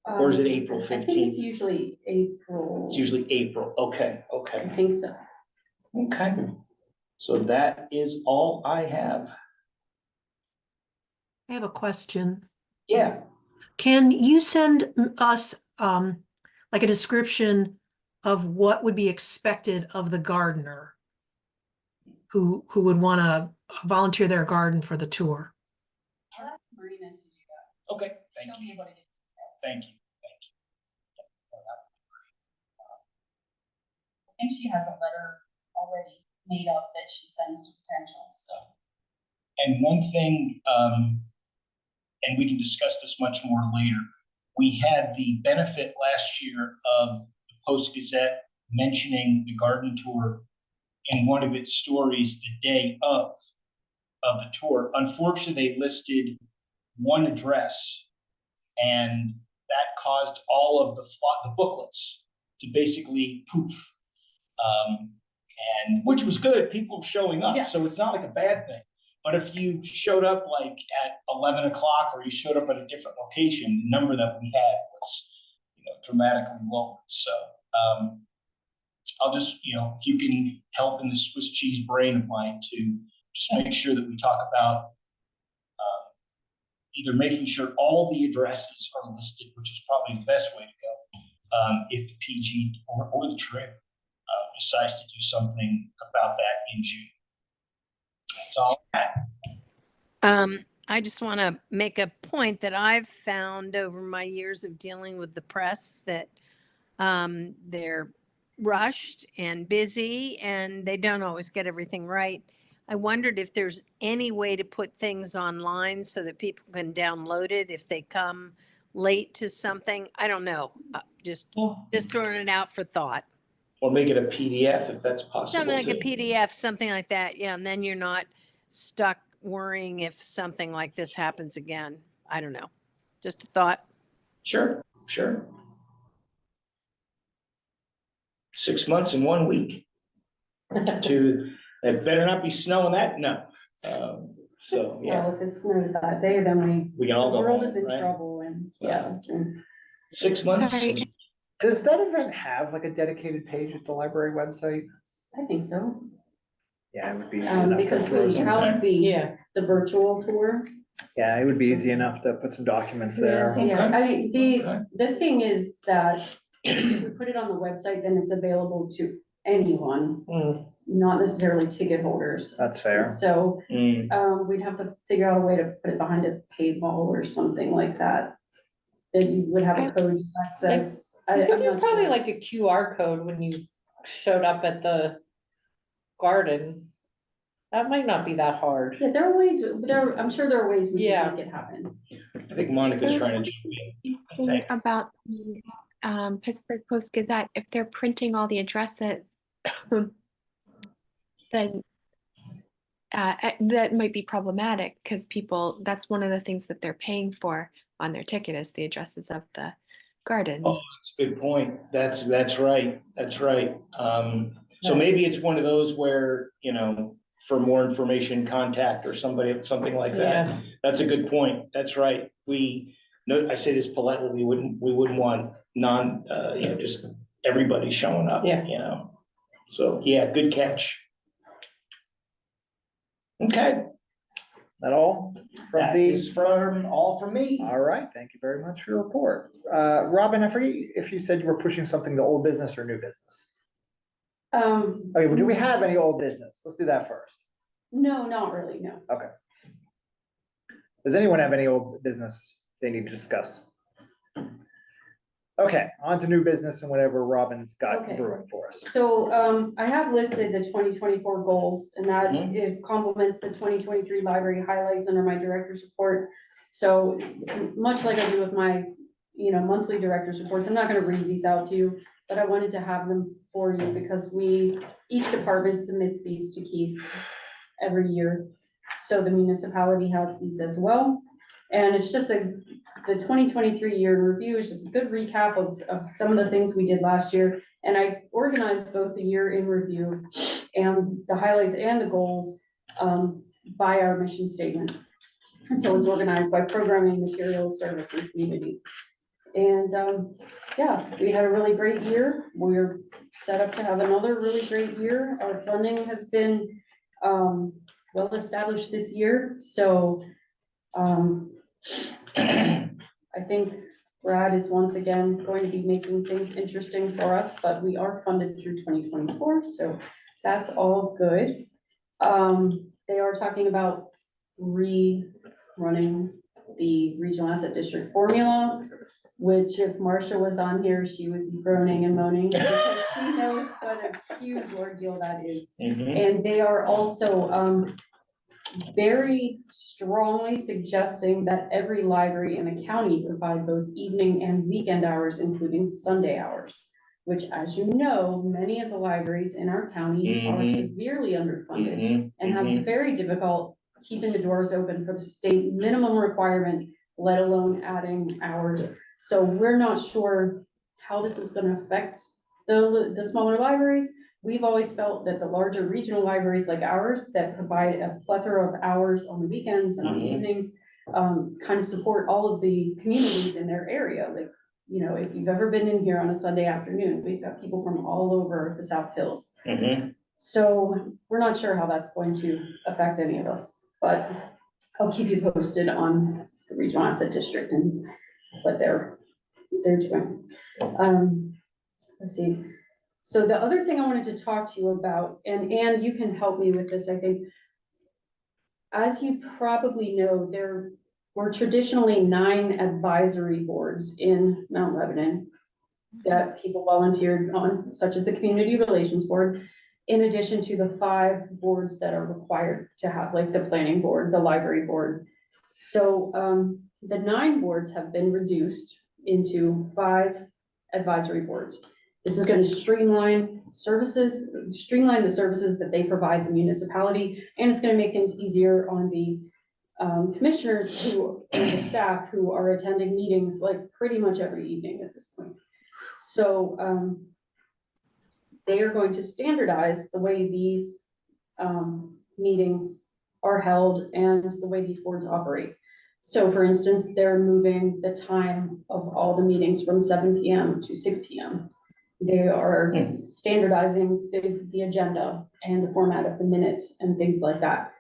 Or is it April I think 15th? it's usually April. It's usually April. Okay, I okay, think so. okay. So that is all I have. I have a question. Yeah, Can you send us like a description of what would be expected of the gardener who would want to volunteer their garden for the tour? I'll ask Marina to do that. okay, thank She'll you, be able to get details. thank you. I think she has a letter already made up that she sends to potentials, so. And one thing, and we can discuss this much more later, we had the benefit last year of the Post-Gazette mentioning the garden tour in one of its stories the day of the tour. Unfortunately, they listed one address, and that caused all of the booklets to basically poof. And which was good, people showing up, Yeah. so it's not like a bad thing. But if you showed up like at 11 o'clock or you showed up at a different location, the number that we had was, dramatically lower. So I'll just, if you can help in the Swiss cheese brain of mine to just make sure that we talk about either making sure all the addresses are listed, which is probably the best way to go, if the PG or the trip decides to do something about that in June. That's all I have. I just want to make a point that I've found over my years of dealing with the press that they're rushed and busy and they don't always get everything right. I wondered if there's any way to put things online so that people can download it if they come late to something. I don't know. Just throwing it out for thought. Or make it a PDF if that's possible. Something like a too. PDF, something like that. Yeah. And then you're not stuck worrying if something like this happens again. I don't know. Just a thought. Sure, sure. 6 months and 1 week. To, it better not be snowing that, no. So, yeah, Well, if it snows that day, then we can the all go world home, is in right? trouble and, yeah. and- 6 months. Sorry. Does that event have like a dedicated page at the library website? I think so, Yeah, it would be. easy enough to because throw we some- house Yeah. the virtual tour. Yeah, it would be easy enough to put some documents there. Yeah, Okay. the thing is that if we put it on the website, then it's available to anyone, not necessarily ticket holders. That's fair. So, Mm, we'd have to figure out a way to put it behind a paywall or something like that. That you would have a code to access. You could I'm do not probably sure. like a QR code when you showed up at the garden. That might not be that hard. Yeah, there are ways, I'm sure there are ways we Yeah. can make it happen. I think Monica's There's trying to jump in, I Thing think. about the Pittsburgh Post Gazette, if they're printing all the addresses, then that might be problematic because people, that's one of the things that they're paying for on their ticket is the addresses of the gardens. Oh, that's a good point. That's right. That's right. So maybe it's one of those where, you know, for more information, contact or somebody, something like that. Yeah. That's a good point. That's right. I say this politely, we wouldn't want just everybody showing up, Yeah. you know? So, yeah, good catch. Okay, That all? From that the, is all from me. all right, thank you very much for your report. Robin, I forget if you said you were pushing something to old business or new business. Okay, well, do we have any old business? Let's do that first. No, not really, no. Does anyone have any old business they need to discuss? Okay, on to new business and whatever Robin's got Okay. brewing for us. So, I have listed the 2024 goals, and that Mhm. it complements the 2023 library highlights under my director's report. So, much like I do with my, monthly director's reports, I'm not gonna read these out to you, but I wanted to have them for you because each department submits these to Keith every year. So the municipality has these as well. And it's just the 2023 year in review is just a good recap of some of the things we did last year. And I organized both the year in review and the highlights and the goals by our mission statement. And so it's organized by programming, materials, service, and community. And we had a really great year. We're set up to have another really great year. Our funding has been well established this year, so I think Brad is once again going to be making things interesting for us, but we are funded through 2024, so that's all good. They are talking about rerunning the regional asset district formula, which if Marcia was on here, she would be groaning and moaning because she knows what a huge ordeal that is. Mhm. And they are also very strongly suggesting that every library in the county provide both evening and weekend hours, including Sunday hours, which, as you know, many of the libraries in our county are Mhm. severely underfunded Mhm. and have Mhm. very difficult keeping the doors open for the state minimum requirement, let alone adding hours. So we're not sure how this is gonna affect the smaller libraries. We've always felt that the larger regional libraries like ours that provide a plethora of hours on the weekends and on the Mhm. evenings, kind of support all of the communities in their area. Like, if you've ever been in here on a Sunday afternoon, we've got people from all over the South Hills. Mhm. So we're not sure how that's going to affect any of us, but I'll keep you posted on the regional asset district and what they're doing. Let's see. So the other thing I wanted to talk to you about, and you can help me with this, I think. As you probably know, there were traditionally 9 advisory boards in Mount Lebanon that people volunteered on, such as the Community Relations Board, in addition to the 5 boards that are required to have, like the Planning Board, the Library Board. So the 9 boards have been reduced into 5 advisory boards. This is going to streamline the services that they provide the municipality, and it's going to make things easier on the commissioners who, and the staff who are attending meetings like pretty much every evening at this point. So, they are going to standardize the way these, meetings are held and the way these boards operate. So for instance, they're moving the time of all the meetings from 7 PM to 6 PM. They are standardizing the agenda and the format of the minutes and things like that.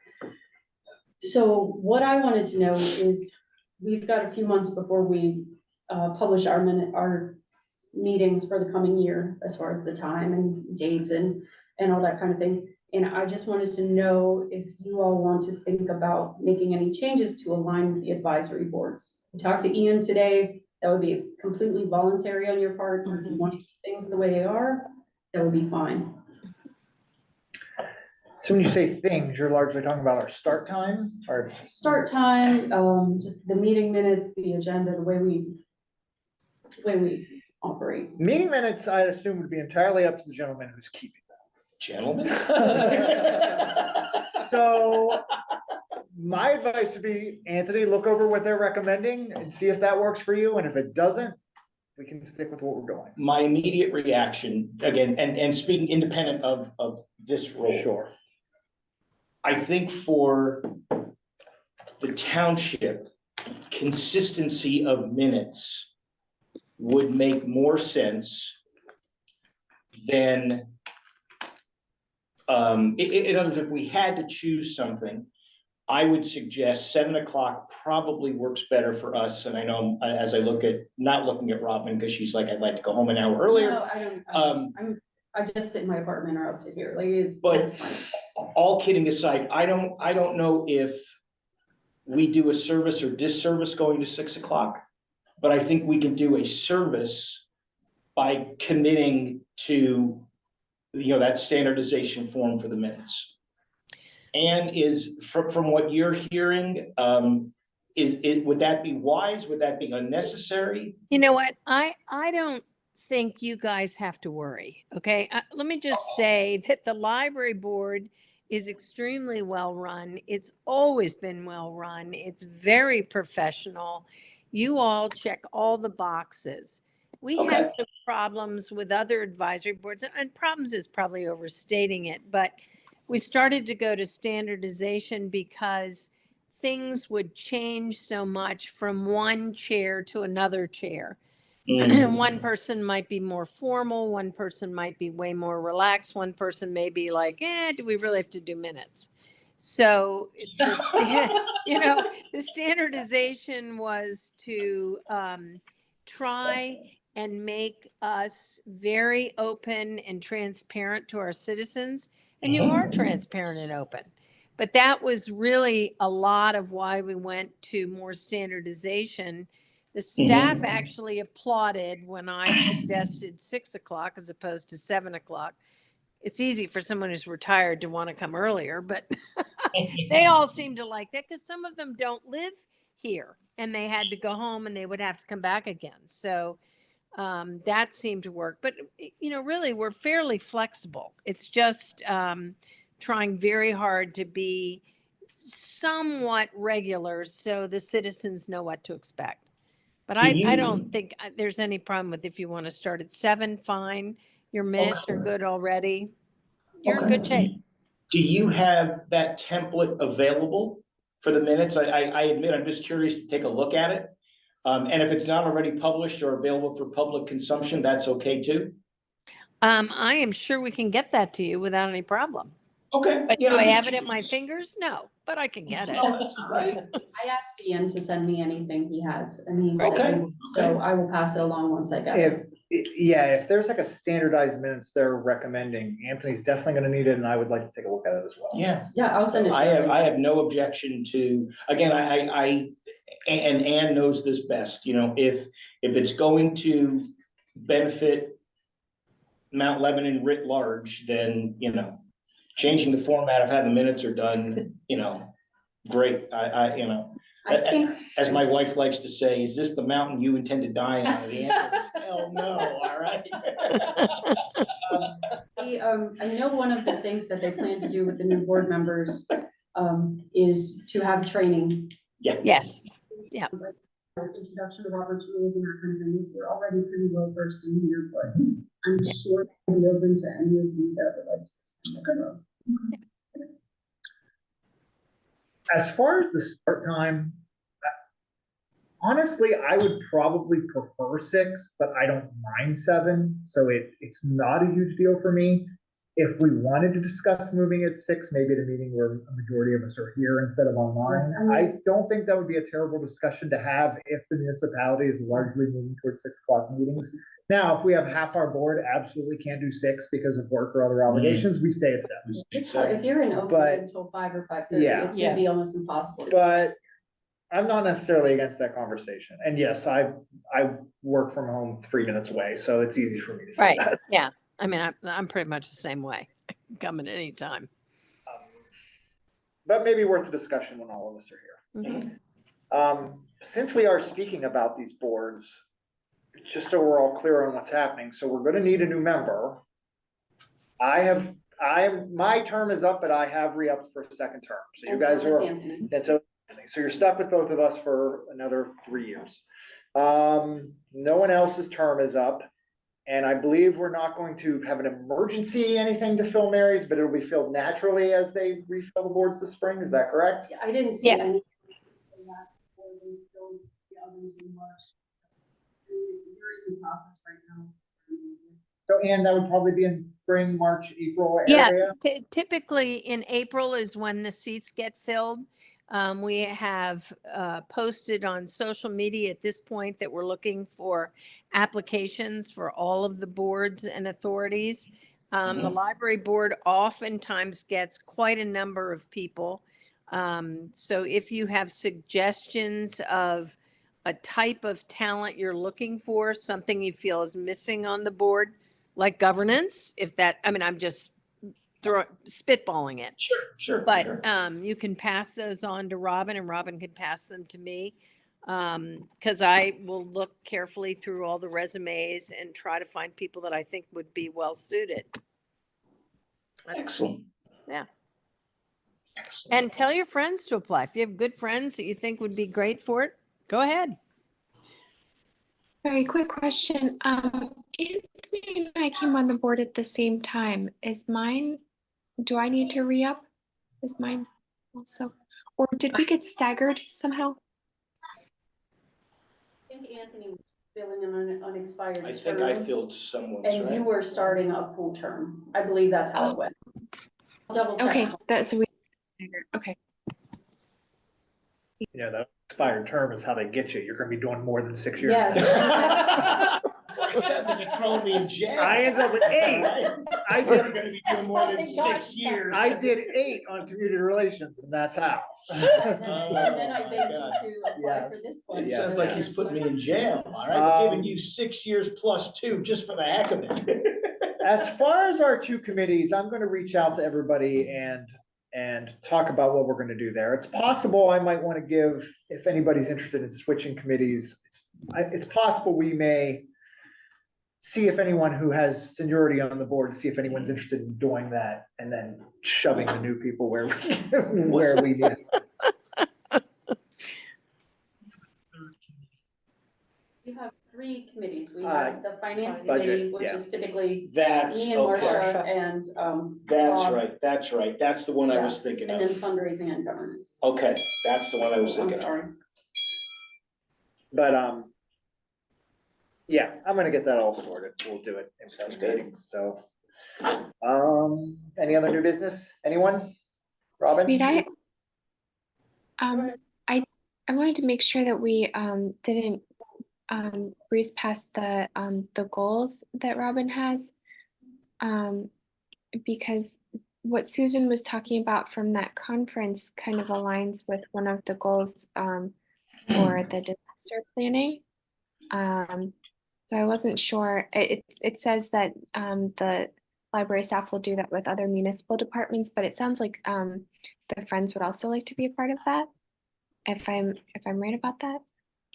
So what I wanted to know is, we've got a few months before we publish our meetings for the coming year, as far as the time and dates and all that kind of thing. And I just wanted to know if you all want to think about making any changes to align with the advisory boards. I talked to Ian today. That would be completely voluntary on your part. If you want to keep things the way they are, that would be fine. So when you say things, you're largely talking about our start time or? Start time, just the meeting minutes, the agenda, the way we operate. Meeting minutes, I'd assume would be entirely up to the gentleman who's keeping Gentlemen. them. So my advice would be, Anthony, look over what they're recommending and see if that works for you. And if it doesn't, we can stick with what we're doing. My immediate reaction, again, and speaking independent of this role. Sure. I think for the township, consistency of minutes would make more sense than, in other words, if we had to choose something, I would suggest 7 o'clock probably works better for us. And I know as I look at, not looking at Robin, because she's like, I'd like to go home an hour earlier. No, I just sit in my apartment, or I'll sit here, like, it's. But all kidding aside, I don't know if we do a service or disservice going to 6 o'clock, but I think we can do a service by committing to, that standardization form for the minutes. And is, from what you're hearing, would that be wise? Would that be unnecessary? You know what? I don't think you guys have to worry, okay? Let me just say that the library board is extremely well run. It's always been well run. It's very professional. You all check all the boxes. We Okay. have some problems with other advisory boards, and problems is probably overstating it, but we started to go to standardization because things would change so much from one chair to another chair. One person might be more formal, one person might be way more relaxed, one person may be like, do we really have to do minutes? So, the standardization was to try and make us very open and transparent to our citizens. And you are transparent and open. But that was really a lot of why we went to more standardization. The staff actually applauded when I suggested 6 o'clock as opposed to 7 o'clock. It's easy for someone who's retired to want to come earlier, but they all seem to like that because some of them don't live here and they had to go home and they would have to come back again. So that seemed to work. But, really, we're fairly flexible. It's just trying very hard to be somewhat regular so the citizens know what to expect. But I don't think there's any problem with if you want to start at 7, fine. Your minutes are good already. You're in good shape. Do you have that template available for the minutes? I admit, I'm just curious to take a look at it. And if it's not already published or available for public consumption, that's okay too? I am sure we can get that to you without any problem. Okay. But Yeah, do I I'm have just it at my curious. fingers? No, but I can get it. Oh, that's all right. I asked Ian to send me anything he has, and he said, Okay, he would, so I will pass it along once I get it. If there's like a standardized minutes they're recommending, Anthony's definitely gonna need it and I would like to take a look at it as well. Yeah. Yeah, I'll send it. I have no objection to, again, and Ann knows this best, if it's going to benefit Mount Lebanon writ large, then, changing the format of how the minutes are done, great. I think, As my wife likes to say, is this the mountain you intend to die on? The answer is hell no, all right? I know one of the things that they plan to do with the new board members is to have training. Yes. Introduction to Robert's rules and that kind of thing. We're already pretty well versed in here, but I'm sure I'll be open to any of you that would like to. as well. As far as the start time, honestly, I would probably prefer 6, but I don't mind 7, so it's not a huge deal for me. If we wanted to discuss moving at 6, maybe at a meeting where a majority of us are here instead of online, I don't think that would be a terrible discussion to have if the municipality is largely moving towards 6 o'clock meetings. Now, if we have half our board absolutely can't do 6 because of work or other obligations, we stay at 7. It's hard, if you're in But- Oakland until 5 or 5:30, Yeah. it's gonna be almost impossible. But I'm not necessarily against that conversation. And yes, I work from home 3 minutes away, so it's easy for me to say Right. that. Yeah. I mean, I'm pretty much the same way. Coming anytime. But maybe worth a discussion when all of us are here. Since we are speaking about these boards, just so we're all clear on what's happening, so we're gonna need a new member. My term is up, but I have re-upped for a second term, so you And guys so is are. Anthony. And so you're stuck with both of us for another 3 years. No one else's term is up. And I believe we're not going to have an emergency, anything to fill Mary's, but it'll be filled naturally as they refill the boards this spring. Is that correct? Yeah, I didn't see Yeah. any. The others in March. We're in the process right now. So Ann, that would probably be in spring, March, April Yeah, area? typically in April is when the seats get filled. We have posted on social media at this point that we're looking for applications for all of the boards and authorities. The library board oftentimes gets quite a number of people. So if you have suggestions of a type of talent you're looking for, something you feel is missing on the board, like governance, I'm just spitballing it. Sure. But you can pass those on to Robin and Robin can pass them to me. Because I will look carefully through all the resumes and try to find people that I think would be well suited. Excellent. Yeah. Excellent. And tell your friends to apply. If you have good friends that you think would be great for it, go ahead. Very quick question. Anthony and I came on the board at the same time. Do I need to re-up? Is mine also? Or did we get staggered somehow? I think Anthony was filling an unexpired I think I term, filled someone's, and you right? were starting a full term. I believe that's how it went. I'll double check. Okay, so we, okay. You know, the expired term is how they get you. You're gonna be doing more than 6 years. Yes. It says that you're throwing me in jail. I ended up with 8. I We're did, gonna be doing more than Thank God. 6 years. I did 8 on community relations and that's how. And then I begged you God. to apply for Yes. this one. It Yeah. sounds like he's putting me in jail, all right? We're giving you 6 years plus 2 just for the heck of it. As far as our 2 committees, I'm gonna reach out to everybody and talk about what we're gonna do there. It's possible I might wanna give, if anybody's interested in switching committees, it's possible we may see if anyone who has seniority on the board, see if anyone's interested in doing that, and then shoving the new people where we need it. You have 3 committees. We have the finance budget, committee, which yeah. is typically That's, me and okay. Marcia and, That's Bob, right, that's right. That's the one I was Yeah. thinking and then of. fundraising and governance. Okay, that's the one I was I'm thinking of. sorry. But, yeah, I'm gonna get that all sorted. We'll do it in such meetings, so. Any other new business? Anyone? Robin? Wait, I wanted to make sure that we didn't breeze past the goals that Robin has. Because what Susan was talking about from that conference kind of aligns with one of the goals for the disaster planning. So I wasn't sure. It says that the library staff will do that with other municipal departments, but it sounds like the Friends would also like to be a part of that. If I'm right about that.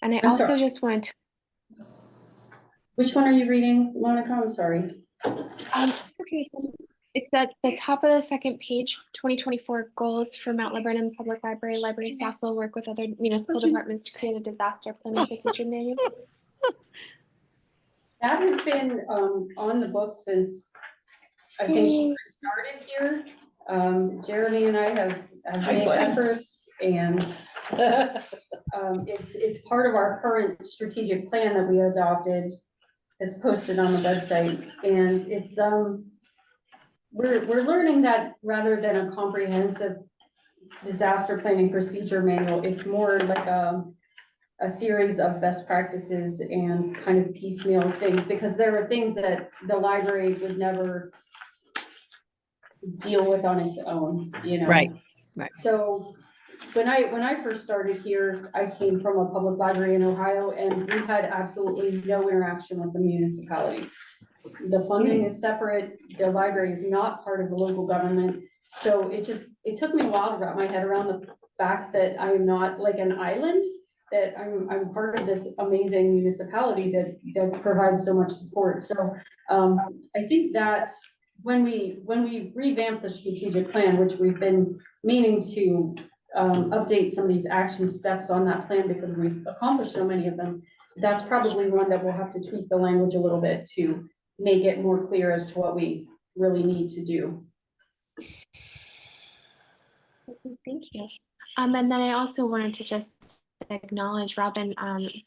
And I I'm also sorry. just wanted to, Which one are you reading, Monica? I'm sorry. it's okay. It's at the top of the second page, 2024 goals for Mount Lebanon Public Library. Library staff will work with other municipal departments to create a disaster planning procedure manual. That has been on the books since I think we started here. Jeremy and I have Hi, made buddy. efforts, and it's part of our current strategic plan that we adopted. It's posted on the website, and it's we're learning that rather than a comprehensive disaster planning procedure manual, it's more like a series of best practices and kind of piecemeal things, because there are things that the library would never deal with on its own, you know? Right. So when I first started here, I came from a public library in Ohio, and we had absolutely no interaction with the municipality. The funding is separate, the library is not part of the local government, so it took me a while to wrap my head around the fact that I am not like an island, that I'm part of this amazing municipality that provides so much support. So I think that when we revamp the strategic plan, which we've been meaning to update some of these action steps on that plan because we've accomplished so many of them, that's probably one that we'll have to tweak the language a little bit to make it more clear as to what we really need to do. Thank you. And then I also wanted to just acknowledge Robin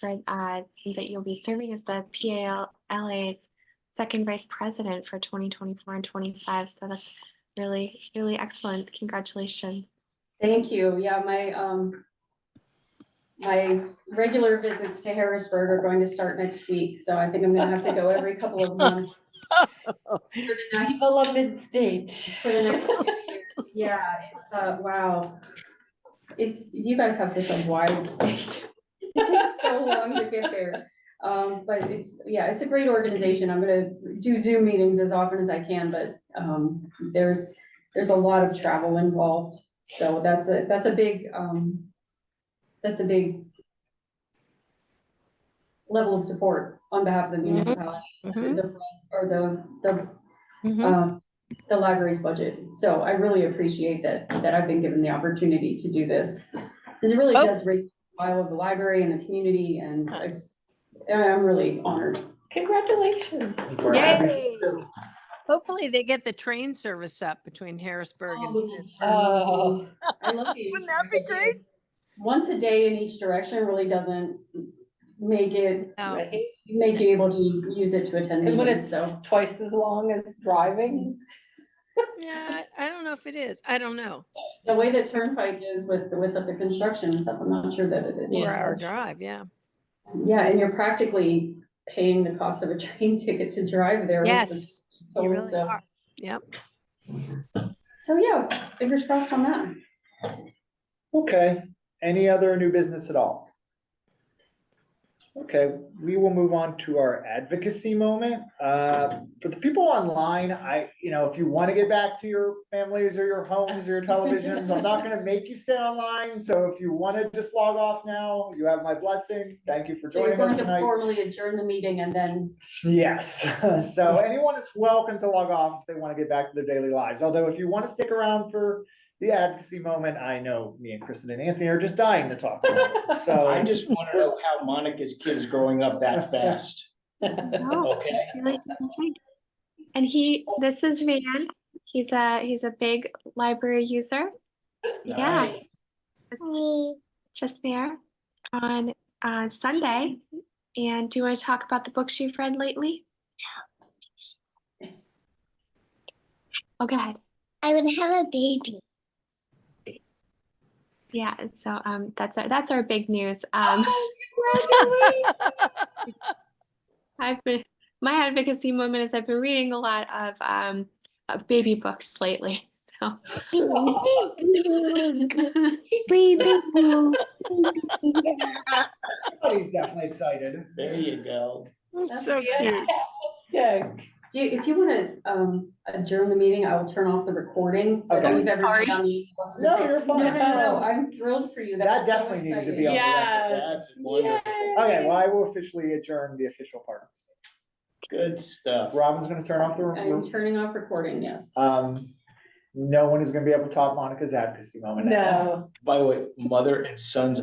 for that you'll be serving as the PALA's second vice president for 2024 and 25. So that's really, really excellent. Congratulations. Thank you. Yeah, my regular visits to Harrisburg are going to start next week, so I think I'm gonna have to go every couple of months. For the next Development state. For the next 2 years. Yeah, it's wow. You guys have such a wide state. It takes so long to get there. But it's a great organization. I'm gonna do Zoom meetings as often as I can, but there's a lot of travel involved. So that's a big level of support on behalf of the municipality, the library's budget. So I really appreciate that I've been given the opportunity to do this. Because it really does raise the profile of the library and the community, and I'm really honored. Congratulations. Yay. Hopefully they get the train service up between Harrisburg and. Oh. I love the. Wouldn't that be great? Once a day in each direction really doesn't make it, No. make you able to use it to attend And when meetings, it's so. twice as long as driving. Yeah, I don't know if it is. I don't know. The way the turnpike is with the construction and stuff, I'm not sure that it is. 4-hour drive, yeah. Yeah, and you're practically paying the cost of a train ticket to drive there. with the Yes, you tolls, really so. are. Yep. So yeah, fingers crossed on that. Okay, any other new business at all? Okay, we will move on to our advocacy moment. For the people online, if you want to get back to your families or your homes or your televisions, I'm not gonna make you stay online. So if you want to just log off now, you have my blessing. Thank you for So you're joining us going to tonight. formally adjourn the meeting and then, Yes, so anyone is welcome to log off if they want to get back to their daily lives. Although if you want to stick around for the advocacy moment, I know me and Kristen and Anthony are just dying to talk about it. So I just want to know how Monica's kid's growing up that fast. Oh, Okay. really good. And this is Van. He's a big library user. Yeah. Nice. Just there on Sunday. And do you want to talk about the books you've read lately? Oh, go ahead. I would have a baby. Yeah, so that's our big news. My advocacy moment is I've been reading a lot of baby books lately. So Baby. everybody's definitely excited. There you go. That's so cute. Fantastic. if you wanna adjourn the meeting, I will turn off the recording. but Okay. leave everybody on mute who wants to No, say- you're fine. No, I'm thrilled for you. That That's so definitely needed to be exciting. on the record. Yes. That's wonderful. Okay, well, I will officially adjourn the official part. Good stuff. Robin's gonna turn off the. I am turning off recording, yes. No one is gonna be able to top Monica's advocacy moment now. No. By the way, mother and son's